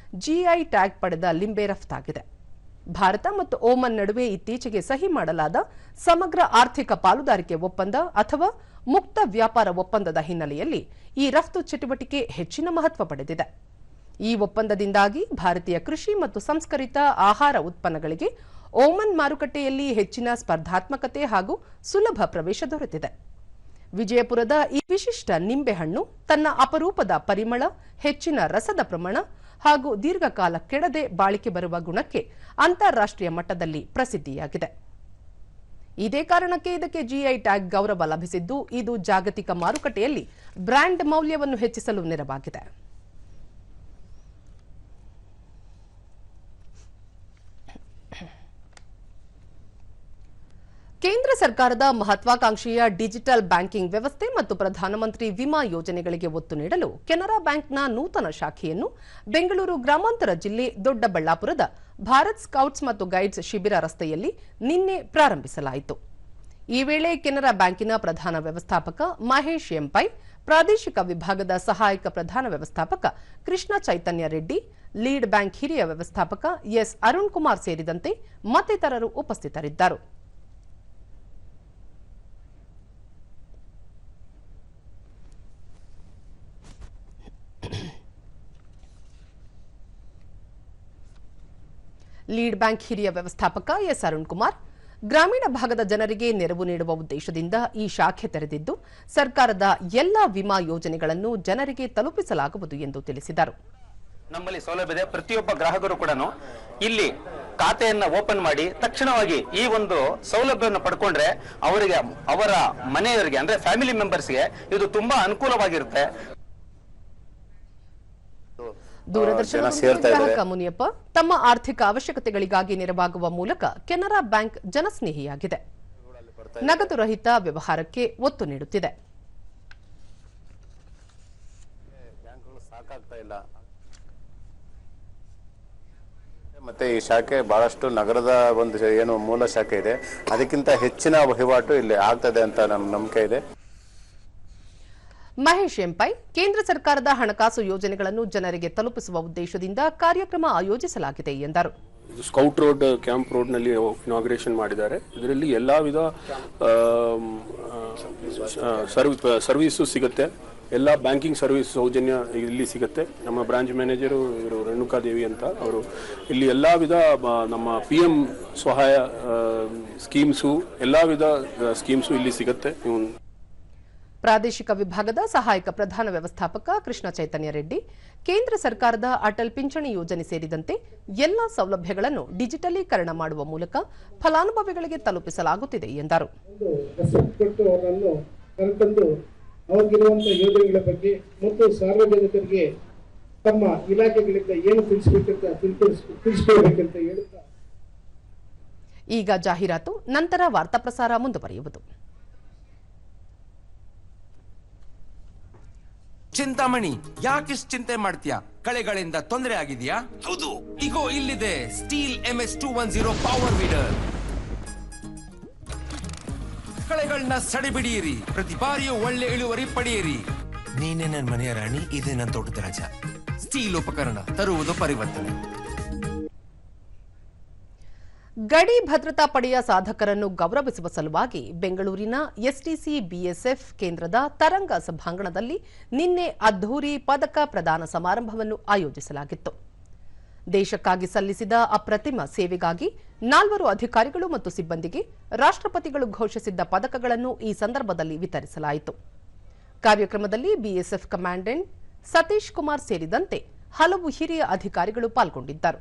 A: ಜಿಐ ಟ್ಯಾಗ್ ಪಡೆದ ಲಿಂಬೆ ರಫ್ತಾಗಿದೆ. ಭಾರತ ಮತ್ತು ಓಮನ್ ನಡುವೆ ಇತ್ತೀಚೆಗೆ ಸಹಿ ಮಾಡಲಾದ ಸಮಗ್ರ ಆರ್ಥಿಕ ಪಾಲುದಾರಿಕೆ ಒಪ್ಪಂದ ಅಥವಾ ಮುಕ್ತ ವ್ಯಾಪಾರ ಒಪ್ಪಂದದ ಹಿನ್ನೆಲೆಯಲ್ಲಿ ಈ ರಫ್ತು ಚಟುವಟಿಕೆ ಹೆಚ್ಚಿನ ಮಹತ್ವ ಪಡೆದಿದೆ. ಈ ಒಪ್ಪಂದದಿಂದಾಗಿ ಭಾರತೀಯ ಕೃಷಿ ಮತ್ತು ಸಂಸ್ಕರಿತ ಆಹಾರ ಉತ್ಪನ್ನಗಳಿಗೆ ಓಮನ್ ಮಾರುಕಟ್ಟೆಯಲ್ಲಿ ಹೆಚ್ಚಿನ ಸ್ಪರ್ಧಾತ್ಮಕತೆ ಹಾಗೂ ಸುಲಭ ಪ್ರವೇಶ ದೊರೆತಿದೆ. ವಿಜಯಪುರದ ಈ ವಿಶಿಷ್ಟ ನಿಂಬೆಹಣ್ಣು ತನ್ನ ಅಪರೂಪದ ಪರಿಮಳ, ಹೆಚ್ಚಿನ ರಸದ ಪ್ರಮಾಣ ಹಾಗೂ ದೀರ್ಘಕಾಲ ಕೆಡದೆ ಬಾಳಿಕೆ ಬರುವ ಗುಣಕ್ಕೆ ಅಂತಾರಾಷ್ಟ್ರೀಯ ಮಟ್ಟದಲ್ಲಿ ಪ್ರಸಿದ್ಧಿಯಾಗಿದೆ. ಇದೇ ಕಾರಣಕ್ಕೆ ಇದಕ್ಕೆ ಜಿಐ ಟ್ಯಾಗ್ ಗೌರವ ಲಭಿಸಿದ್ದು, ಇದು ಜಾಗತಿಕ ಮಾರುಕಟ್ಟೆಯಲ್ಲಿ ಬ್ರ್ಯಾಂಡ್ ಮೌಲ್ಯವನ್ನು ಹೆಚ್ಚಿಸಲು ನೆರವಾಗಿದೆ. ಕೇಂದ್ರ ಸರ್ಕಾರದ ಮಹತ್ವಾಕಾಂಕ್ಷೆಯ ಡಿಜಿಟಲ್ ಬ್ಯಾಂಕಿಂಗ್ ವ್ಯವಸ್ಥೆ ಮತ್ತು ಪ್ರಧಾನಮಂತ್ರಿ ವಿಮಾ ಯೋಜನೆಗಳಿಗೆ ಒತ್ತು ನೀಡಲು ಕೆನರಾ ಬ್ಯಾಂಕ್ನ ನೂತನ ಶಾಖೆಯನ್ನು ಬೆಂಗಳೂರು ಗ್ರಾಮಾಂತರ ಜಿಲ್ಲೆ ದೊಡ್ಡಬಳ್ಳಾಪುರದ ಭಾರತ್ ಸ್ಕೌಟ್ಸ್ ಮತ್ತು ಗೈಡ್ಸ್ ಶಿಬಿರ ರಸ್ತೆಯಲ್ಲಿ ನಿನ್ನೆ ಪ್ರಾರಂಭಿಸಲಾಯಿತು. ಈ ವೇಳೆ ಕೆನರಾ ಬ್ಯಾಂಕಿನ ಪ್ರಧಾನ ವ್ಯವಸ್ಥಾಪಕ ಮಹೇಶ್ ಎಂಪೈ, ಪ್ರಾದೇಶಿಕ ವಿಭಾಗದ ಸಹಾಯಕ ಪ್ರಧಾನ ವ್ಯವಸ್ಥಾಪಕ ಕೃಷ್ಣ ಚೈತನ್ಯ ರೆಡ್ಡಿ, ಲೀಡ್ ಬ್ಯಾಂಕ್ ಹಿರಿಯ ವ್ಯವಸ್ಥಾಪಕ ಎಸ್ ಅರುಣ್ ಕುಮಾರ್ ಸೇರಿದಂತೆ ಮತ್ತಿತರರು ಉಪಸ್ಥಿತರಿದ್ದರು. ಲೀಡ್ ಬ್ಯಾಂಕ್ ಹಿರಿಯ ವ್ಯವಸ್ಥಾಪಕ ಎಸ್ ಅರುಣ್ ಕುಮಾರ್, ಗ್ರಾಮೀಣ ಭಾಗದ ಜನರಿಗೆ ನೆರವು ನೀಡುವ ಉದ್ದೇಶದಿಂದ ಈ ಶಾಖೆ ತೆರೆದಿದ್ದು, ಸರ್ಕಾರದ ಎಲ್ಲಾ ವಿಮಾ ಯೋಜನೆಗಳನ್ನು ಜನರಿಗೆ ತಲುಪಿಸಲಾಗುವುದು ಎಂದು ತಿಳಿಸಿದರು.
B: ನಮ್ಮಲ್ಲಿ ಸೌಲಭ್ಯ ಇದೆ. ಪ್ರತಿಯೊಬ್ಬ ಗ್ರಾಹಕರು ಕೂಡ ಇಲ್ಲಿ ಖಾತೆಯನ್ನ ಓಪನ್ ಮಾಡಿ ತಕ್ಷಣವಾಗಿ ಈ ಒಂದು ಸೌಲಭ್ಯವನ್ನು ಪಡ್ಕೊಂಡ್ರೆ ಅವರಿಗೆ, ಅವರ ಮನೆಯವರಿಗೆ ಅಂದ್ರೆ ಫ್ಯಾಮಿಲಿ ಮೆಂಬರ್ಸ್ಗೆ ಇದು ತುಂಬಾ ಅನುಕೂಲವಾಗಿರುತ್ತೆ.
A: ದೂರದರ್ಶನ ಗ್ರಾಹಕ ಮುನಿಯಪ್ಪ, ತಮ್ಮ ಆರ್ಥಿಕ ಅವಶ್ಯಕತೆಗಳಿಗಾಗಿ ನೆರವಾಗುವ ಮೂಲಕ ಕೆನರಾ ಬ್ಯಾಂಕ್ ಜನಸ್ನೇಹಿಯಾಗಿದೆ. ನಗದು ರಹಿತ ವ್ಯವಹಾರಕ್ಕೆ ಒತ್ತು ನೀಡುತ್ತಿದೆ.
C: ಮತ್ತೆ ಈ ಶಾಖೆ ಬಹಳಷ್ಟು ನಗರದ ಒಂದು ಏನು ಮೂಲ ಶಾಖೆ ಇದೆ, ಅದಕ್ಕಿಂತ ಹೆಚ್ಚಿನ ವಹಿವಾಟು ಇಲ್ಲಿ ಆಗ್ತದೆ ಅಂತ ನಮ್ಮ ನಂಬಿಕೆ ಇದೆ.
A: ಮಹೇಶ್ ಎಂಪೈ, ಕೇಂದ್ರ ಸರ್ಕಾರದ ಹಣಕಾಸು ಯೋಜನೆಗಳನ್ನು ಜನರಿಗೆ ತಲುಪಿಸುವ ಉದ್ದೇಶದಿಂದ ಕಾರ್ಯಕ್ರಮ ಆಯೋಜಿಸಲಾಗಿದೆ ಎಂದರು.
D: ಸ್ಕೌಟ್ ರೋಡ್, ಕ್ಯಾಂಪ್ ರೋಡ್ ನಲ್ಲಿ ಇನಾಗ್ರೇಷನ್ ಮಾಡಿದ್ದಾರೆ. ಇದರಲ್ಲಿ ಎಲ್ಲಾ ವಿಧ ಸರ್ವಿಸು ಸಿಗುತ್ತೆ. ಎಲ್ಲ ಬ್ಯಾಂಕಿಂಗ್ ಸರ್ವಿಸ್ ಸೌಜನ್ಯ ಇಲ್ಲಿ ಸಿಗುತ್ತೆ. ನಮ್ಮ ಬ್ರಾಂಚ್ ಮ್ಯಾನೇಜರು ಇವರು ರೇಣುಕಾದೇವಿ ಅಂತ, ಅವರು ಇಲ್ಲಿ ಎಲ್ಲ ವಿಧ ನಮ್ಮ PM ಸಹಾಯ ಸ್ಕೀಮ್ಸು, ಎಲ್ಲ ವಿಧ ಸ್ಕೀಮ್ಸು ಇಲ್ಲಿ ಸಿಗುತ್ತೆ.
A: ಪ್ರಾದೇಶಿಕ ವಿಭಾಗದ ಸಹಾಯಕ ಪ್ರಧಾನ ವ್ಯವಸ್ಥಾಪಕ ಕೃಷ್ಣ ಚೈತನ್ಯ ರೆಡ್ಡಿ, ಕೇಂದ್ರ ಸರ್ಕಾರದ ಅಟಲ್ ಪಿಂಚಣಿ ಯೋಜನೆ ಸೇರಿದಂತೆ ಎಲ್ಲ ಸೌಲಭ್ಯಗಳನ್ನು ಡಿಜಿಟಲೀಕರಣ ಮಾಡುವ ಮೂಲಕ ಫಲಾನುಭವಿಗಳಿಗೆ ತಲುಪಿಸಲಾಗುತ್ತಿದೆ ಎಂದರು.
E: ಅವ್ರಿಗಿರುವಂತಹ ಯೋಜನೆಗಳ ಬಗ್ಗೆ ಮತ್ತು ಸಾರ್ವಜನಿಕರಿಗೆ ತಮ್ಮ ಇಲಾಖೆಗಳಿಂದ ಏನು ತಿಳಿಸ್ಕೊಡ್ಬೇಕಂತ ಹೇಳುತ್ತಾ
A: ಈಗ ಜಾಹೀರಾತು, ನಂತರ ವಾರ್ತಾ ಪ್ರಸಾರ ಮುಂದುವರಿಯುವುದು.
F: ಚಿಂತಾಮಣಿ, ಯಾಕಿಷ್ಟು ಚಿಂತೆ ಮಾಡ್ತೀಯಾ? ಕಳೆಗಳಿಂದ ತೊಂದರೆ ಆಗಿದೆಯಾ? ಹೌದು, ಇಗೋ ಇಲ್ಲಿದೆ ಸ್ಟೀಲ್ MS210 ಪವರ್ ವೀಡರ್. ಕಳೆಗಳನ್ನ ಸಡಿಬಿಡಿಯಿರಿ, ಪ್ರತಿ ಬಾರಿಯೂ ಒಳ್ಳೆ ಇಳುವರಿ ಪಡೆಯಿರಿ. ನೀನೇ ನನ್ನ ಮನೆಯ ರಾಣಿ, ಇದೇ ನನ್ನ ತೋಟದ ರಾಜ. ಸ್ಟೀಲ್ ಉಪಕರಣ ತರುವುದು ಪರಿವರ್ತನೆ.
A: ಗಡಿ ಭದ್ರತಾ ಪಡೆಯ ಸಾಧಕರನ್ನು ಗೌರವಿಸುವ ಸಲುವಾಗಿ ಬೆಂಗಳೂರಿನ ಎಸ್ಟಿಸಿ ಬಿಎಸ್ಎಫ್ ಕೇಂದ್ರದ ತರಂಗ ಸಭಾಂಗಣದಲ್ಲಿ ನಿನ್ನೆ ಅದ್ಧೂರಿ ಪದಕ ಪ್ರದಾನ ಸಮಾರಂಭವನ್ನು ಆಯೋಜಿಸಲಾಗಿತ್ತು. ದೇಶಕ್ಕಾಗಿ ಸಲ್ಲಿಸಿದ ಅಪ್ರತಿಮ ಸೇವೆಗಾಗಿ 4 ಅಧಿಕಾರಿಗಳು ಮತ್ತು ಸಿಬ್ಬಂದಿಗೆ ರಾಷ್ಟ್ರಪತಿಗಳು ಘೋಷಿಸಿದ್ದ ಪದಕಗಳನ್ನು ಈ ಸಂದರ್ಭದಲ್ಲಿ ವಿತರಿಸಲಾಯಿತು. ಕಾರ್ಯಕ್ರಮದಲ್ಲಿ ಬಿಎಸ್ಎಫ್ ಕಮಾಂಡೆಂಟ್ ಸತೀಶ್ ಕುಮಾರ್ ಸೇರಿದಂತೆ ಹಲವು ಹಿರಿಯ ಅಧಿಕಾರಿಗಳು ಪಾಲ್ಗೊಂಡಿದ್ದರು.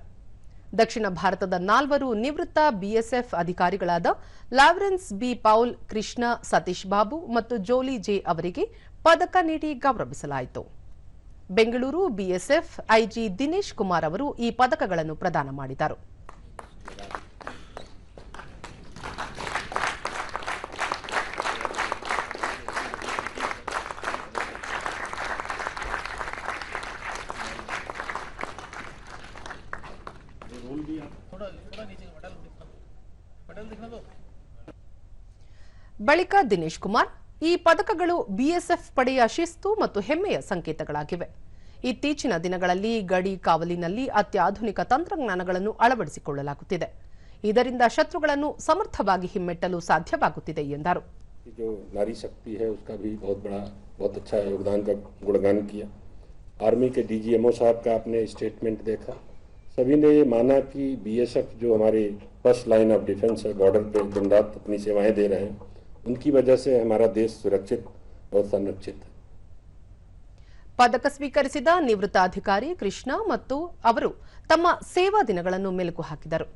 A: ದಕ್ಷಿಣ ಭಾರತದ 4 ನಿವೃತ್ತ ಬಿಎಸ್ಎಫ್ ಅಧಿಕಾರಿಗಳಾದ Lawrence B Paul, Krishna, Satish Babu ಮತ್ತು ಜೋಲಿ ಜೆ ಅವರಿಗೆ ಪದಕ ನೀಡಿ ಗೌರವಿಸಲಾಯಿತು. ಬೆಂಗಳೂರು ಬಿಎಸ್ಎಫ್ ಐಜಿ ದಿನೇಶ್ ಕುಮಾರ್ ಅವರು ಈ ಪದಕಗಳನ್ನು ಪ್ರದಾನ ಮಾಡಿದರು. ಬಳಿಕ ದಿನೇಶ್ ಕುಮಾರ್, ಈ ಪದಕಗಳು ಬಿಎಸ್ಎಫ್ ಪಡೆಯ ಶಿಸ್ತು ಮತ್ತು ಹೆಮ್ಮೆಯ ಸಂಕೇತಗಳಾಗಿವೆ. ಇತ್ತೀಚಿನ ದಿನಗಳಲ್ಲಿ ಗಡಿ ಕಾವಲಿನಲ್ಲಿ ಅತ್ಯಾಧುನಿಕ ತಂತ್ರಜ್ಞಾನಗಳನ್ನು ಅಳವಡಿಸಿಕೊಳ್ಳಲಾಗುತ್ತಿದೆ. ಇದರಿಂದ ಶತ್ರುಗಳನ್ನು ಸಮರ್ಥವಾಗಿ ಹಿಮ್ಮೆಟ್ಟಲು ಸಾಧ್ಯವಾಗುತ್ತಿದೆ ಎಂದರು.
G: जो नारी शक्ति है उसका भी बहुत अच्छा योगदान का गुणगान किया. आर्मी के डीजीएमओ साहब का आपने स्टेटमेंट देखा. सभी ने ये माना कि बीएसएफ जो हमारी फर्स्ट लाइन ऑफ डिफेंस है, बॉर्डर पे दिन रात अपनी सेवाएं दे रहे हैं, उनकी वजह से हमारा देश सुरक्षित और संरक्षित है.
A: ಪದಕ ಸ್ವೀಕರಿಸಿದ ನಿವೃತ್ತ ಅಧಿಕಾರಿ ಕೃಷ್ಣ ಮತ್ತು ಅವರು ತಮ್ಮ ಸೇವಾ ದಿನಗಳನ್ನು ಮೆಲುಕು ಹಾಕಿದರು.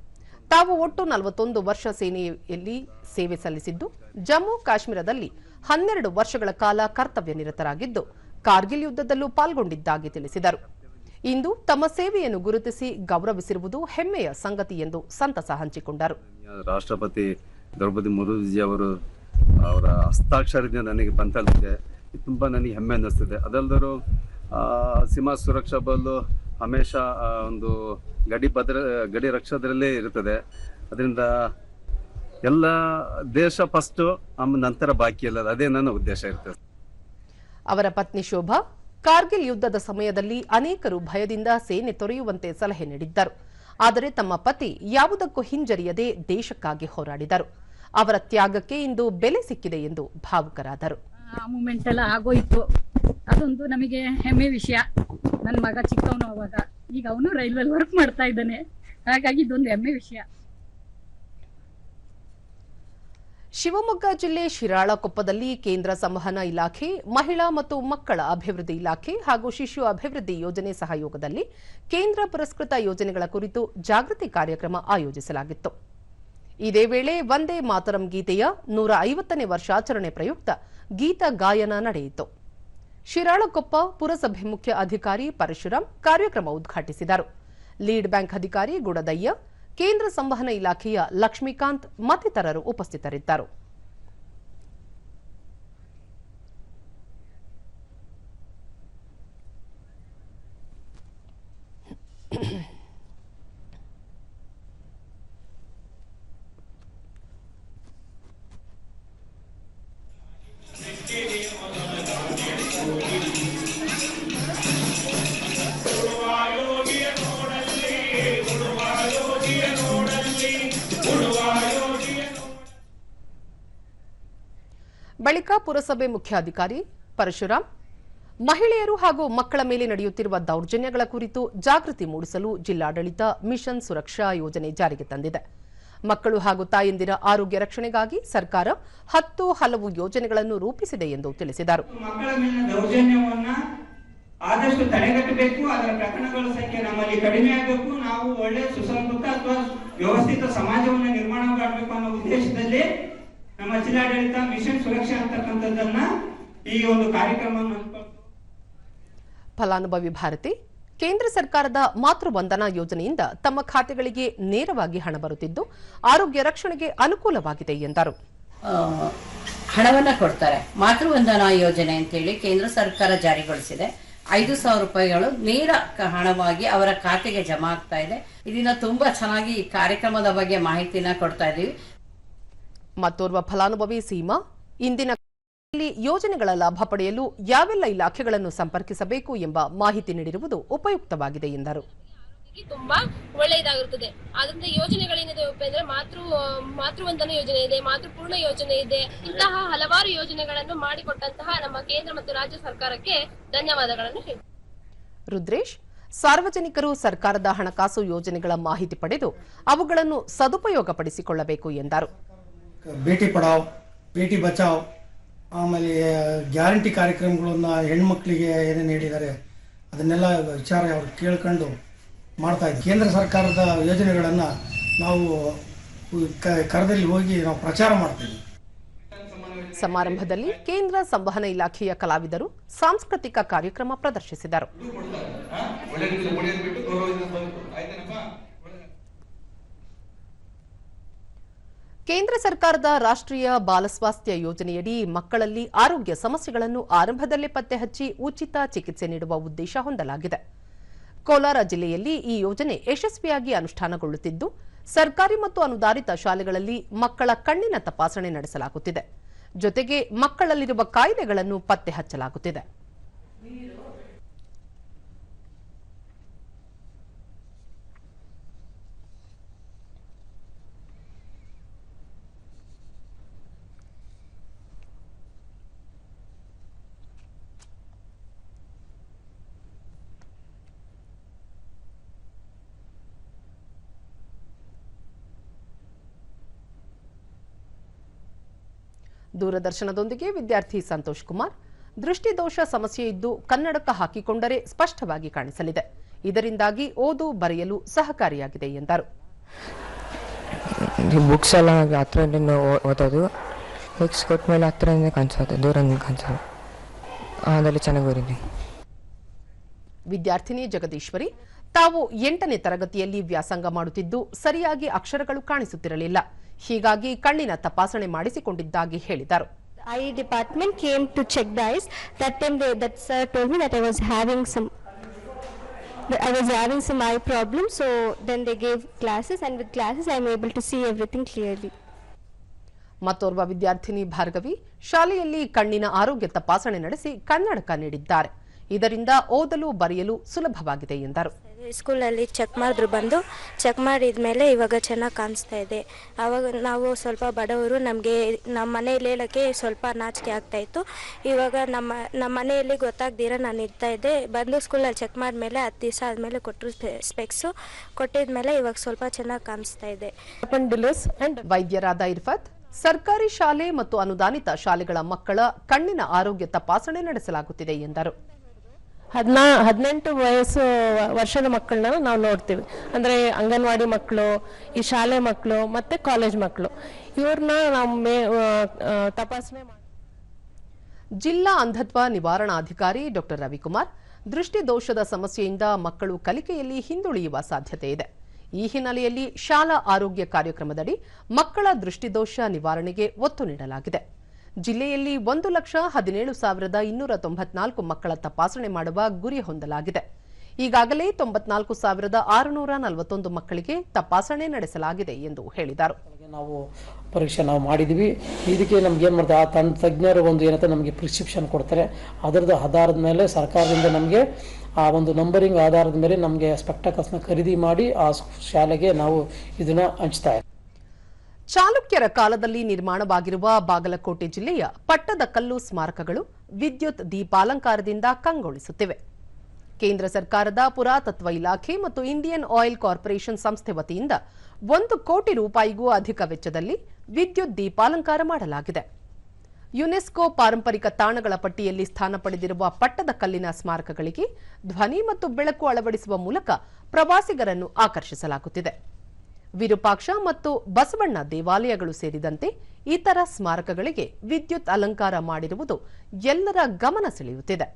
A: ತಾವು ಒಟ್ಟು 41 ವರ್ಷ ಸೇನೆಯಲ್ಲಿ ಸೇವೆ ಸಲ್ಲಿಸಿದ್ದು, ಜಮ್ಮು ಕಾಶ್ಮೀರದಲ್ಲಿ 12 ವರ್ಷಗಳ ಕಾಲ ಕರ್ತವ್ಯ ನಿರತರಾಗಿದ್ದು, ಕಾರ್ಗಿಲ್ ಯುದ್ಧದಲ್ಲೂ ಪಾಲ್ಗೊಂಡಿದ್ದಾಗಿ ತಿಳಿಸಿದರು. ಇಂದು ತಮ್ಮ ಸೇವೆಯನ್ನು ಗುರುತಿಸಿ ಗೌರವಿಸಿರುವುದು ಹೆಮ್ಮೆಯ ಸಂಗತಿ ಎಂದು ಸಂತಸ ಹಂಚಿಕೊಂಡರು.
H: ರಾಷ್ಟ್ರಪತಿ ದ್ರೌಪದಿ ಮುರ್ಮುಜಿ ಅವರ ಹಸ್ತಾಕ್ಷರದಿಂದ ನನಗೆ ಬಂತಲ್ಲಿದೆ, ತುಂಬ ನನಗೆ ಹೆಮ್ಮೆ ಅನ್ನಿಸ್ತದೆ. ಅದಲ್ಲದರೂ ಸೀಮಾ ಸುರಕ್ಷಾ ಬಲ್ಲು ಹಮೇಶ ಒಂದು ಗಡಿ ರಕ್ಷದಲ್ಲೇ ಇರುತ್ತದೆ. ಅದರಿಂದ ಎಲ್ಲ ದೇಶ ಫಸ್ಟು, ನಂತರ ಬಾಕಿ ಎಲ್ಲ, ಅದೇ ನನ್ನ ಉದ್ದೇಶ ಇರ್ತದೆ.
A: ಅವರ ಪತ್ನಿ ಶೋಭಾ ಕಾರ್ಗಿಲ್ ಯುದ್ಧದ ಸಮಯದಲ್ಲಿ ಅನೇಕರು ಭಯದಿಂದ ಸೇನೆ ತೊರೆಯುವಂತೆ ಸಲಹೆ ನೀಡಿದ್ದರು. ಆದರೆ ತಮ್ಮ ಪತಿ ಯಾವುದಕ್ಕೂ ಹಿಂಜರಿಯದೆ ದೇಶಕ್ಕಾಗಿ ಹೋರಾಡಿದರು. ಅವರ ತ್ಯಾಗಕ್ಕೆ ಇಂದು ಬೆಲೆ ಸಿಕ್ಕಿದೆ ಎಂದು ಭಾವುಕರಾದರು.
I: ಆ ಮೂಮೆಂಟ್ ಎಲ್ಲ ಆಗೋಯ್ತು, ಅದೊಂದು ನಮಗೆ ಹೆಮ್ಮೆ ವಿಷಯ. ನನ್ನ ಮಗ ಚಿಕ್ಕವನು ಅವಾಗ, ಈಗ ಅವನು ರೈಲ್ವೆಲ್ ವರ್ಕ್ ಮಾಡ್ತಾ ಇದ್ದಾನೆ. ಹಾಗಾಗಿ ಇದೊಂದು ಹೆಮ್ಮೆ ವಿಷಯ.
A: ಶಿವಮೊಗ್ಗ ಜಿಲ್ಲೆ ಶಿರಾಳಕೊಪ್ಪದಲ್ಲಿ ಕೇಂದ್ರ ಸಂವಹನ ಇಲಾಖೆ, ಮಹಿಳಾ ಮತ್ತು ಮಕ್ಕಳ ಅಭಿವೃದ್ಧಿ ಇಲಾಖೆ ಹಾಗೂ ಶಿಶು ಅಭಿವೃದ್ಧಿ ಯೋಜನೆ ಸಹಯೋಗದಲ್ಲಿ ಕೇಂದ್ರ ಪುರಸ್ಕೃತ ಯೋಜನೆಗಳ ಕುರಿತು ಜಾಗೃತಿ ಕಾರ್ಯಕ್ರಮ ಆಯೋಜಿಸಲಾಗಿತ್ತು. ಇದೇ ವೇಳೆ ವಂದೇ ಮಾತರಂ ಗೀತೆಯ 150ನೇ ವರ್ಷಾಚರಣೆ ಪ್ರಯುಕ್ತ ಗೀತ ಗಾಯನ ನಡೆಯಿತು. ಶಿರಾಳಕೊಪ್ಪ ಪುರಸಭೆ ಮುಖ್ಯ ಅಧಿಕಾರಿ ಪರಶುರಾಮ್ ಕಾರ್ಯಕ್ರಮ ಉದ್ಘಾಟಿಸಿದರು. ಲೀಡ್ ಬ್ಯಾಂಕ್ ಅಧಿಕಾರಿ ಗುಡದಯ್ಯ, ಕೇಂದ್ರ ಸಂವಹನ ಇಲಾಖೆಯ ಲಕ್ಷ್ಮೀಕಾಂತ್ ಮತ್ತಿತರರು ಉಪಸ್ಥಿತರಿದ್ದರು. ಬಳಿಕ ಪುರಸಭೆ ಮುಖ್ಯಾಧಿಕಾರಿ ಪರಶುರಾಮ್ ಮಹಿಳೆಯರು ಹಾಗೂ ಮಕ್ಕಳ ಮೇಲೆ ನಡೆಯುತ್ತಿರುವ ದೌರ್ಜನ್ಯಗಳ ಕುರಿತು ಜಾಗೃತಿ ಮೂಡಿಸಲು ಜಿಲ್ಲಾಡಳಿತ ಮಿಷನ್ ಸುರಕ್ಷಾ ಯೋಜನೆ ಜಾರಿಗೆ ತಂದಿದೆ. ಮಕ್ಕಳು ಹಾಗೂ ತಾಯಂದಿರ ಆರೋಗ್ಯ ರಕ್ಷಣೆಗಾಗಿ ಸರ್ಕಾರ 10 ಹಲವು ಯೋಜನೆಗಳನ್ನು ರೂಪಿಸಿದೆ ಎಂದು ತಿಳಿಸಿದರು.
J: ಮಕ್ಕಳ ಮೇಲಿನ ದೌರ್ಜನ್ಯವನ್ನ ಆದಷ್ಟು ತಡೆಗಟ್ಟಬೇಕು. ಅದರ ಪ್ರಕರಣಗಳ ಸಂಖ್ಯೆ ನಮ್ಮಲ್ಲಿ ಕಡಿಮೆ ಆಗಬೇಕು. ನಾವು ಒಳ್ಳೆ ಸುಸಂಸ್ಕೃತ ಅಥವಾ ವ್ಯವಸ್ಥಿತ ಸಮಾಜವನ್ನು ನಿರ್ಮಾಣ ಮಾಡಬೇಕು ಅನ್ನೋ ಉದ್ದೇಶದಲ್ಲಿ ನಮ್ಮ ಜಿಲ್ಲಾಡಳಿತ ಮಿಷನ್ ಸುರಕ್ಷಾ ಅಂತಕ್ಕಂಥದ್ದನ್ನ ಈ ಒಂದು ಕಾರ್ಯಕ್ರಮವನ್ನು
A: ಫಲಾನುಭವಿ ಭಾರತಿ ಕೇಂದ್ರ ಸರ್ಕಾರದ ಮಾತೃವಂದನಾ ಯೋಜನೆಯಿಂದ ತಮ್ಮ ಖಾತೆಗಳಿಗೆ ನೇರವಾಗಿ ಹಣ ಬರುತ್ತಿದ್ದು ಆರೋಗ್ಯ ರಕ್ಷಣೆಗೆ ಅನುಕೂಲವಾಗಿದೆ ಎಂದರು.
K: ಹಣವನ್ನ ಕೊಡ್ತಾರೆ. ಮಾತೃವಂದನಾ ಯೋಜನೆ ಅಂತೇಳಿ ಕೇಂದ್ರ ಸರ್ಕಾರ ಜಾರಿಗೊಳಿಸಿದೆ. 5,000 ರೂಪಾಯಿಗಳು ನೇರ ಹಣವಾಗಿ ಅವರ ಖಾತೆಗೆ ಜಮಾ ಆಗ್ತಾ ಇದೆ. ಇದನ್ನ ತುಂಬಾ ಚೆನ್ನಾಗಿ ಈ ಕಾರ್ಯಕ್ರಮದ ಬಗ್ಗೆ ಮಾಹಿತಿನ ಕೊಡ್ತಾ ಇದೀವಿ.
A: ಮತ್ತೋರ್ವ ಫಲಾನುಭವಿ ಸೀಮಾ ಇಂದಿನ ಯೋಜನೆಗಳ ಲಾಭ ಪಡೆಯಲು ಯಾವೆಲ್ಲ ಇಲಾಖೆಗಳನ್ನು ಸಂಪರ್ಕಿಸಬೇಕು ಎಂಬ ಮಾಹಿತಿ ನೀಡಿರುವುದು ಉಪಯುಕ್ತವಾಗಿದೆ ಎಂದರು.
L: ತುಂಬಾ ಒಳ್ಳೆಯದಾಗಿರುತ್ತದೆ. ಅದರಿಂದ ಯೋಜನೆಗಳೇನಿದೆ ಅಂದ್ರೆ ಮಾತೃವಂದನಾ ಯೋಜನೆ ಇದೆ, ಮಾತೃಪೂರ್ಣ ಯೋಜನೆ ಇದೆ. ಇಂತಹ ಹಲವಾರು ಯೋಜನೆಗಳನ್ನು ಮಾಡಿಕೊಟ್ಟಂತಹ ನಮ್ಮ ಕೇಂದ್ರ ಮತ್ತು ರಾಜ್ಯ ಸರ್ಕಾರಕ್ಕೆ ಧನ್ಯವಾದಗಳನ್ನು ಹೇಳ್ತೀನಿ.
A: ರುದ್ರೇಶ್, ಸಾರ್ವಜನಿಕರು ಸರ್ಕಾರದ ಹಣಕಾಸು ಯೋಜನೆಗಳ ಮಾಹಿತಿ ಪಡೆದು ಅವುಗಳನ್ನು ಸದುಪಯೋಗಪಡಿಸಿಕೊಳ್ಳಬೇಕು ಎಂದರು.
M: ಬೇಟಿ ಪಡಾವ್, ಬೇಟಿ ಬಚಾವ್, ಆಮೇಲೆ ಗ್ಯಾರಂಟಿ ಕಾರ್ಯಕ್ರಮಗಳನ್ನ ಹೆಣ್ಮಕ್ಳಿಗೆ ಏನೇನು ಹೇಳಿದ್ದಾರೆ ಅದನ್ನೆಲ್ಲ ವಿಚಾರ ಅವರು ಕೇಳ್ಕೊಂಡು ಮಾಡ್ತಾ ಇದ್ದೀವಿ. ಕೇಂದ್ರ ಸರ್ಕಾರದ ಯೋಜನೆಗಳನ್ನು ನಾವು ಕರದಲ್ಲಿ ಹೋಗಿ ನಾವು ಪ್ರಚಾರ ಮಾಡ್ತೀವಿ.
A: ಸಮಾರಂಭದಲ್ಲಿ ಕೇಂದ್ರ ಸಂವಹನ ಇಲಾಖೆಯ ಕಲಾವಿದರು ಸಾಂಸ್ಕೃತಿಕ ಕಾರ್ಯಕ್ರಮ ಪ್ರದರ್ಶಿಸಿದರು. ಕೇಂದ್ರ ಸರ್ಕಾರದ ರಾಷ್ಟ್ರೀಯ ಬಾಲ ಸ್ವಾಸ್ಥ್ಯ ಯೋಜನೆಯಡಿ ಮಕ್ಕಳಲ್ಲಿ ಆರೋಗ್ಯ ಸಮಸ್ಯೆಗಳನ್ನು ಆರಂಭದಲ್ಲೇ ಪತ್ತೆ ಹಚ್ಚಿ ಉಚಿತ ಚಿಕಿತ್ಸೆ ನೀಡುವ ಉದ್ದೇಶ ಹೊಂದಲಾಗಿದೆ. ಕೋಲಾರ ಜಿಲ್ಲೆಯಲ್ಲಿ ಈ ಯೋಜನೆ ಯಶಸ್ವಿಯಾಗಿ ಅನುಷ್ಠಾನಗೊಳ್ಳುತ್ತಿದ್ದು ಸರ್ಕಾರಿ ಮತ್ತು ಅನುದಾನಿತ ಶಾಲೆಗಳಲ್ಲಿ ಮಕ್ಕಳ ಕಣ್ಣಿನ ತಪಾಸಣೆ ನಡೆಸಲಾಗುತ್ತಿದೆ. ಜೊತೆಗೆ ಮಕ್ಕಳಲ್ಲಿರುವ ಕಾಯಿಲೆಗಳನ್ನು ಪತ್ತೆ ಹಚ್ಚಲಾಗುತ್ತಿದೆ. ದೂರದರ್ಶನದೊಂದಿಗೆ ವಿದ್ಯಾರ್ಥಿ ಸಂತೋಷ್ ಕುಮಾರ್, ದೃಷ್ಟಿದೋಷ ಸಮಸ್ಯೆ ಇದ್ದು ಕನ್ನಡಕ ಹಾಕಿಕೊಂಡರೆ ಸ್ಪಷ್ಟವಾಗಿ ಕಾಣಿಸಲಿದೆ. ಇದರಿಂದಾಗಿ ಓದು ಬರೆಯಲು ಸಹಕಾರಿಯಾಗಿದೆ ಎಂದರು.
N: ಬುಕ್ಸ್ ಎಲ್ಲ ಹತ್ರದಿಂದ ಓದೋದು, ಬುಕ್ಸ್ ಕೊಟ್ಟ ಮೇಲೆ ಹತ್ರದಿಂದ ಕಾಣಿಸೋದು, ದೂರದಿಂದ ಕಾಣಿಸೋದು, ಅದರಲ್ಲಿ ಚೆನ್ನಾಗಿ ಬರೀರಿ.
A: ವಿದ್ಯಾರ್ಥಿನಿ ಜಗದೀಶ್ವರಿ ತಾವು 8ನೇ ತರಗತಿಯಲ್ಲಿ ವ್ಯಾಸಂಗ ಮಾಡುತ್ತಿದ್ದು ಸರಿಯಾಗಿ ಅಕ್ಷರಗಳು ಕಾಣಿಸುತ್ತಿರಲಿಲ್ಲ. ಹೀಗಾಗಿ ಕಣ್ಣಿನ ತಪಾಸಣೆ ಮಾಡಿಸಿಕೊಂಡಿದ್ದಾಗಿ ಹೇಳಿದರು.
O: Eye department came to check the eyes. That time that sir told me that I was having some eye problem. So then they gave classes, and with classes I am able to see everything clearly.
A: ಮತ್ತೋರ್ವ ವಿದ್ಯಾರ್ಥಿನಿ ಭಾರ್ಗವಿ ಶಾಲೆಯಲ್ಲಿ ಕಣ್ಣಿನ ಆರೋಗ್ಯ ತಪಾಸಣೆ ನಡೆಸಿ ಕನ್ನಡಕ ನೀಡಿದ್ದಾರೆ. ಇದರಿಂದ ಓದಲು ಬರೆಯಲು ಸುಲಭವಾಗಿದೆ ಎಂದರು.
P: ಸ್ಕೂಲಲ್ಲಿ ಚೆಕ್ ಮಾಡಿದ್ರು, ಬಂದು ಚೆಕ್ ಮಾಡಿದ್ಮೇಲೆ ಇವಾಗ ಚೆನ್ನಾಗಿ ಕಾಣಿಸ್ತಾ ಇದೆ. ಆವಾಗ ನಾವು ಸ್ವಲ್ಪ ಬಡವರು, ನಮಗೆ ನಮ್ಮ ಮನೆಯಲ್ಲಿ ಹೇಳೋಕ್ಕೆ ಸ್ವಲ್ಪ ನಾಚಿಕೆ ಆಗ್ತಾಯಿತ್ತು. ಇವಾಗ ನಮ್ಮ ಮನೆಯಲ್ಲಿ ಗೊತ್ತಾಗ್ದಿರ ನಾನು ಇರ್ತಾ ಇದ್ದೆ. ಬಂದು ಸ್ಕೂಲಲ್ಲಿ ಚೆಕ್ ಮಾಡಿದ್ಮೇಲೆ 10 ದಿವಸ ಆದಮೇಲೆ ಕೊಟ್ಟರು ಸ್ಪೆಕ್ಸು. ಕೊಟ್ಟಿದ್ಮೇಲೆ ಇವಾಗ ಸ್ವಲ್ಪ ಚೆನ್ನಾಗಿ ಕಾಣಿಸ್ತಾ ಇದೆ.
A: ವೈದ್ಯರಾದ ಇರ್ಫತ್ ಸರ್ಕಾರಿ ಶಾಲೆ ಮತ್ತು ಅನುದಾನಿತ ಶಾಲೆಗಳ ಮಕ್ಕಳ ಕಣ್ಣಿನ ಆರೋಗ್ಯ ತಪಾಸಣೆ ನಡೆಸಲಾಗುತ್ತಿದೆ ಎಂದರು.
Q: 18 ವರ್ಷದ ಮಕ್ಕಳನ್ನ ನಾವು ನೋಡ್ತೀವಿ. ಅಂದರೆ ಅಂಗನವಾಡಿ ಮಕ್ಕಳು, ಈ ಶಾಲೆ ಮಕ್ಕಳು ಮತ್ತೆ ಕಾಲೇಜ್ ಮಕ್ಕಳು, ಇವ್ರನ್ನ ನಾವು ತಪಾಸಣೆ ಮಾಡಿ.
A: ಜಿಲ್ಲಾ ಅಂಧತ್ವ ನಿವಾರಣಾಧಿಕಾರಿ ಡಾಕ್ಟರ್ ರವಿಕುಮಾರ್, ದೃಷ್ಟಿದೋಷದ ಸಮಸ್ಯೆಯಿಂದ ಮಕ್ಕಳು ಕಲಿಕೆಯಲ್ಲಿ ಹಿಂದುಳಿಯುವ ಸಾಧ್ಯತೆ ಇದೆ. ಈ ಹಿನ್ನೆಲೆಯಲ್ಲಿ ಶಾಲಾ ಆರೋಗ್ಯ ಕಾರ್ಯಕ್ರಮದಡಿ ಮಕ್ಕಳ ದೃಷ್ಟಿದೋಷ ನಿವಾರಣೆಗೆ ಒತ್ತು ನೀಡಲಾಗಿದೆ. ಜಿಲ್ಲೆಯಲ್ಲಿ 1,17,294 ಮಕ್ಕಳ ತಪಾಸಣೆ ಮಾಡುವ ಗುರಿ ಹೊಂದಲಾಗಿದೆ. ಈಗಾಗಲೇ 94,641 ಮಕ್ಕಳಿಗೆ ತಪಾಸಣೆ ನಡೆಸಲಾಗಿದೆ ಎಂದು ಹೇಳಿದರು.
R: ನಾವು ಪರೀಕ್ಷೆ ಮಾಡಿದ್ವಿ. ಇದಕ್ಕೆ ನಮ್ಗೆ ಏನು ಮಾಡ್ತಾರೆ, ತಜ್ಞರು ಒಂದು ಏನಂತ ನಮಗೆ ಪ್ರಿಸ್ಕ್ರಿಪ್ಷನ್ ಕೊಡ್ತಾರೆ. ಅದರದ ಆಧಾರದ ಮೇಲೆ ಸರ್ಕಾರದಿಂದ ನಮಗೆ ಆ ಒಂದು ನಂಬರಿಂಗ್ ಆಧಾರದ ಮೇಲೆ ನಮಗೆ ಸ್ಪೆಕ್ಟಕಲ್ಸ್ನ ಖರೀದಿ ಮಾಡಿ ಆ ಶಾಲೆಗೆ ನಾವು ಇದನ್ನ ಹಂಚ್ತಾ ಇದ್ದೀವಿ.
A: ಚಾಲುಕ್ಯರ ಕಾಲದಲ್ಲಿ ನಿರ್ಮಾಣವಾಗಿರುವ ಬಾಗಲಕೋಟೆ ಜಿಲ್ಲೆಯ ಪಟ್ಟದಕಲ್ಲು ಸ್ಮಾರಕಗಳು ವಿದ್ಯುತ್ ದೀಪಾಲಂಕಾರದಿಂದ ಕಂಗೊಳಿಸುತ್ತಿವೆ. ಕೇಂದ್ರ ಸರ್ಕಾರದ ಪುರಾತತ್ವ ಇಲಾಖೆ ಮತ್ತು ಇಂಡಿಯನ್ ಆಯಿಲ್ ಕಾರ್ಪೊರೇಷನ್ ಸಂಸ್ಥೆ ವತಿಯಿಂದ 1 ಕೋಟಿ ರೂಪಾಯಿಗೂ ಅಧಿಕ ವೆಚ್ಚದಲ್ಲಿ ವಿದ್ಯುತ್ ದೀಪಾಲಂಕಾರ ಮಾಡಲಾಗಿದೆ. ಯುನೆಸ್ಕೋ ಪಾರಂಪರಿಕ ತಾಣಗಳ ಪಟ್ಟಿಯಲ್ಲಿ ಸ್ಥಾನ ಪಡೆದಿರುವ ಪಟ್ಟದಕಲ್ಲಿನ ಸ್ಮಾರಕಗಳಿಗೆ ಧ್ವನಿ ಮತ್ತು ಬೆಳಕು ಅಳವಡಿಸುವ ಮೂಲಕ ಪ್ರವಾಸಿಗರನ್ನು ಆಕರ್ಷಿಸಲಾಗುತ್ತಿದೆ. ವಿರೂಪಾಕ್ಷ ಮತ್ತು ಬಸವಣ್ಣ ದೇವಾಲಯಗಳು ಸೇರಿದಂತೆ ಇತರ ಸ್ಮಾರಕಗಳಿಗೆ ವಿದ್ಯುತ್ ಅಲಂಕಾರ ಮಾಡಿರುವುದು ಎಲ್ಲರ ಗಮನ ಸೆಳೆಯುತ್ತಿದೆ.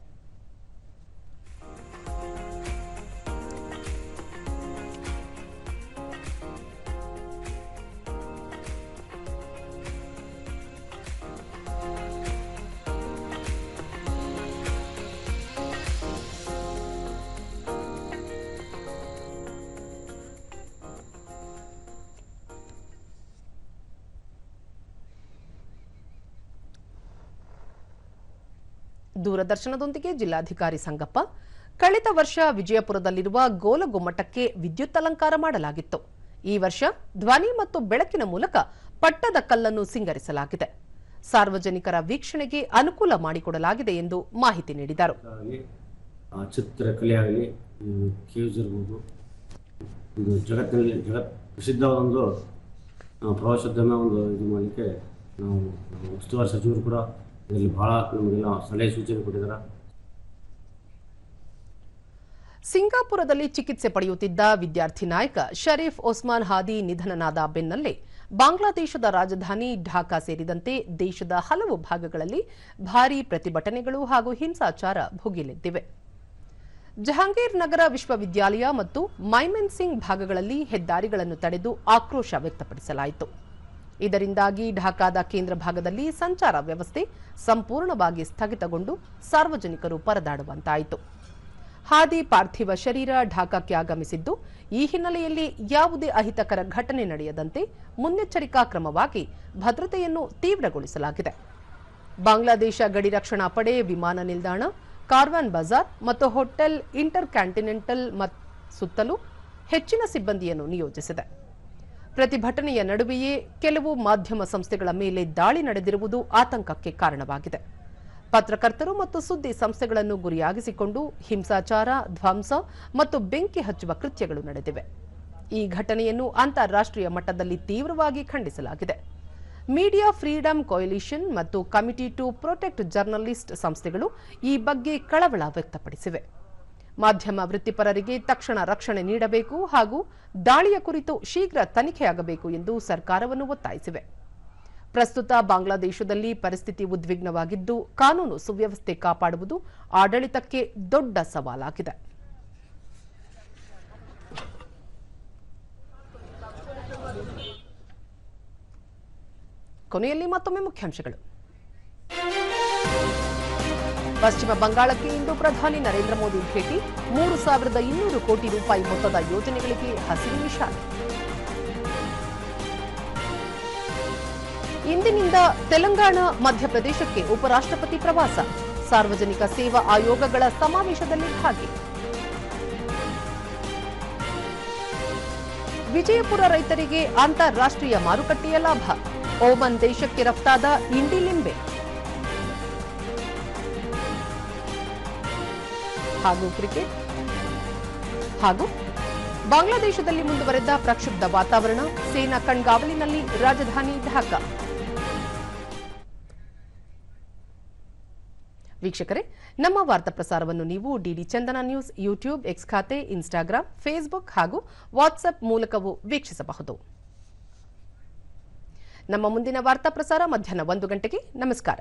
A: ದೂರದರ್ಶನದೊಂದಿಗೆ ಜಿಲ್ಲಾಧಿಕಾರಿ ಸಂಗಪ್ಪ, ಕಳೆದ ವರ್ಷ ವಿಜಯಪುರದಲ್ಲಿರುವ ಗೋಲಗುಮ್ಮಟಕ್ಕೆ ವಿದ್ಯುತ್ ಅಲಂಕಾರ ಮಾಡಲಾಗಿತ್ತು. ಈ ವರ್ಷ ಧ್ವನಿ ಮತ್ತು ಬೆಳಕಿನ ಮೂಲಕ ಪಟ್ಟದ ಕಲ್ಲನ್ನು ಸಿಂಗರಿಸಲಾಗಿದೆ. ಸಾರ್ವಜನಿಕರ ವೀಕ್ಷಣೆಗೆ ಅನುಕೂಲ ಮಾಡಿಕೊಡಲಾಗಿದೆ ಎಂದು ಮಾಹಿತಿ ನೀಡಿದರು.
S: ಚಿತ್ರಕಲೆ ಆಗಲಿ, ಕೇವ್ಸ್ ಇರ್ಬೋದು, ಇದು ಜಗತ್ತಿನಲ್ಲಿ ಪ್ರಸಿದ್ಧವಾದ ಒಂದು ಪ್ರವಾಸೋದ್ಯಮ ಒಂದು ಇದು ಮಾಡಲಿಕ್ಕೆ ನಾವು ಉಸ್ತುವಾರಿ ಸಚಿವರು ಕೂಡ ಇದರಲ್ಲಿ ಬಹಳ ನಮಗೆಲ್ಲ ಸಲಹೆ ಸೂಚನೆ ಕೊಟ್ಟಿದ್ದಾರೆ.
A: ಸಿಂಗಾಪುರದಲ್ಲಿ ಚಿಕಿತ್ಸೆ ಪಡೆಯುತ್ತಿದ್ದ ವಿದ್ಯಾರ್ಥಿ ನಾಯಕ ಶರೀಫ್ ಒಸ್ಮಾನ್ ಹಾದಿ ನಿಧನನಾದ ಬೆನ್ನಲ್ಲೇ ಬಾಂಗ್ಲಾದೇಶದ ರಾಜಧಾನಿ ಢಾಕಾ ಸೇರಿದಂತೆ ದೇಶದ ಹಲವು ಭಾಗಗಳಲ್ಲಿ ಭಾರೀ ಪ್ರತಿಭಟನೆಗಳು ಹಾಗೂ ಹಿಂಸಾಚಾರ ಭುಗಿಲೆದ್ದಿವೆ. ಜಹಾಂಗೀರ್ ನಗರ ವಿಶ್ವವಿದ್ಯಾಲಯ ಮತ್ತು ಮೈಮೆನ್ ಸಿಂಗ್ ಭಾಗಗಳಲ್ಲಿ ಹೆದ್ದಾರಿಗಳನ್ನು ತಡೆದು ಆಕ್ರೋಶ ವ್ಯಕ್ತಪಡಿಸಲಾಯಿತು. ಇದರಿಂದಾಗಿ ಢಾಕಾದ ಕೇಂದ್ರ ಭಾಗದಲ್ಲಿ ಸಂಚಾರ ವ್ಯವಸ್ಥೆ ಸಂಪೂರ್ಣವಾಗಿ ಸ್ಥಗಿತಗೊಂಡು ಸಾರ್ವಜನಿಕರು ಪರದಾಡುವಂತಾಯಿತು. ಹಾದಿ ಪಾರ್ಥಿವ ಶರೀರ ಢಾಕಾಕ್ಕೆ ಆಗಮಿಸಿದ್ದು, ಈ ಹಿನ್ನೆಲೆಯಲ್ಲಿ ಯಾವುದೇ ಅಹಿತಕರ ಘಟನೆ ನಡೆಯದಂತೆ ಮುನ್ನೆಚ್ಚರಿಕಾ ಕ್ರಮವಾಗಿ ಭದ್ರತೆಯನ್ನು ತೀವ್ರಗೊಳಿಸಲಾಗಿದೆ. ಬಾಂಗ್ಲಾದೇಶ ಗಡಿ ರಕ್ಷಣಾ ಪಡೆ ವಿಮಾನ ನಿಲ್ದಾಣ, ಕಾರ್ವಾನ್ ಬಜಾರ್ ಮತ್ತು ಹೋಟೆಲ್ ಇಂಟರ್ ಕಾಂಟಿನೆಂಟಲ್ ಸುತ್ತಲೂ ಹೆಚ್ಚಿನ ಸಿಬ್ಬಂದಿಯನ್ನು ನಿಯೋಜಿಸಿದೆ. ಪ್ರತಿಭಟನೆಯ ನಡುವೆಯೇ ಕೆಲವು ಮಾಧ್ಯಮ ಸಂಸ್ಥೆಗಳ ಮೇಲೆ ದಾಳಿ ನಡೆದಿರುವುದು ಆತಂಕಕ್ಕೆ ಕಾರಣವಾಗಿದೆ. ಪತ್ರಕರ್ತರು ಮತ್ತು ಸುದ್ದಿ ಸಂಸ್ಥೆಗಳನ್ನು ಗುರಿಯಾಗಿಸಿಕೊಂಡು ಹಿಂಸಾಚಾರ, ಧ್ವಂಸ ಮತ್ತು ಬೆಂಕಿ ಹಚ್ಚುವ ಕೃತ್ಯಗಳು ನಡೆದಿವೆ. ಈ ಘಟನೆಯನ್ನು ಅಂತಾರಾಷ್ಟ್ರೀಯ ಮಟ್ಟದಲ್ಲಿ ತೀವ್ರವಾಗಿ ಖಂಡಿಸಲಾಗಿದೆ. ಮೀಡಿಯಾ ಫ್ರೀಡಂ ಕೊಯಲಿಷನ್ ಮತ್ತು ಕಮಿಟಿ ಟು ಪ್ರೊಟೆಕ್ಟ್ ಜರ್ನಲಿಸ್ಟ್ ಸಂಸ್ಥೆಗಳು ಈ ಬಗ್ಗೆ ಕಳವಳ ವ್ಯಕ್ತಪಡಿಸಿವೆ. ಮಾಧ್ಯಮ ವೃತ್ತಿಪರರಿಗೆ ತಕ್ಷಣ ರಕ್ಷಣೆ ನೀಡಬೇಕು ಹಾಗೂ ದಾಳಿಯ ಕುರಿತು ಶೀಘ್ರ ತನಿಖೆಯಾಗಬೇಕು ಎಂದು ಸರ್ಕಾರವನ್ನು ಒತ್ತಾಯಿಸಿವೆ. ಪ್ರಸ್ತುತ ಬಾಂಗ್ಲಾದೇಶದಲ್ಲಿ ಪರಿಸ್ಥಿತಿ ಉದ್ವಿಗ್ನವಾಗಿದ್ದು, ಕಾನೂನು ಸುವ್ಯವಸ್ಥೆ ಕಾಪಾಡುವುದು ಆಡಳಿತಕ್ಕೆ ದೊಡ್ಡ ಸವಾಲಾಗಿದೆ. ಕೊನೆಯಲ್ಲಿ ಮತ್ತೊಮ್ಮೆ ಮುಖ್ಯಾಂಶಗಳು. ಪಶ್ಚಿಮ ಬಂಗಾಳಕ್ಕೆ ಇಂದು ಪ್ರಧಾನಿ ನರೇಂದ್ರ ಮೋದಿ ಭೇಟಿ, 3,200 ಕೋಟಿ ರೂಪಾಯಿ ಮೊತ್ತದ ಯೋಜನೆಗಳಿಗೆ ಹಸಿರು ನಿಶಾನೆ. ಇಂದಿನಿಂದ ತೆಲಂಗಾಣ, ಮಧ್ಯಪ್ರದೇಶಕ್ಕೆ ಉಪರಾಷ್ಟ್ರಪತಿ ಪ್ರವಾಸ, ಸಾರ್ವಜನಿಕ ಸೇವಾ ಆಯೋಗಗಳ ಸಮಾವೇಶದಲ್ಲಿ ಭಾಗಿ. ವಿಜಯಪುರ ರೈತರಿಗೆ ಅಂತಾರಾಷ್ಟ್ರೀಯ ಮಾರುಕಟ್ಟೆಯ ಲಾಭ, ಓಮನ್ ದೇಶಕ್ಕೆ ರಫ್ತಾದ ಇಂಡಿ ಲಿಂಬೆ. ಹಾಗೂ ಕ್ರಿಕೆಟ್ ಹಾಗೂ ಬಾಂಗ್ಲಾದೇಶದಲ್ಲಿ ಮುಂದುವರೆದ ಪ್ರಕ್ಷುಬ್ಧ ವಾತಾವರಣ, ಸೇನಾ ಕಣ್ಗಾವಲಿನಲ್ಲಿ ರಾಜಧಾನಿ ಢಾಕಾ. ವೀಕ್ಷಕರೇ, ನಮ್ಮ ವಾರ್ತಾ ಪ್ರಸಾರವನ್ನು ನೀವು ಡಿಡಿ ಚಂದನ ನ್ಯೂಸ್ ಯೂಟ್ಯೂಬ್, ಎಕ್ಸ್ ಖಾತೆ, ಇನ್ಸ್ಟಾಗ್ರಾಂ, ಫೇಸ್ಬುಕ್ ಹಾಗೂ ವಾಟ್ಸ್ಆಪ್ ಮೂಲಕವೂ ವೀಕ್ಷಿಸಬಹುದು. ನಮ್ಮ ಮುಂದಿನ ವಾರ್ತಾ ಪ್ರಸಾರ ಮಧ್ಯಾಹ್ನ 1 ಗಂಟೆಗೆ. ನಮಸ್ಕಾರ.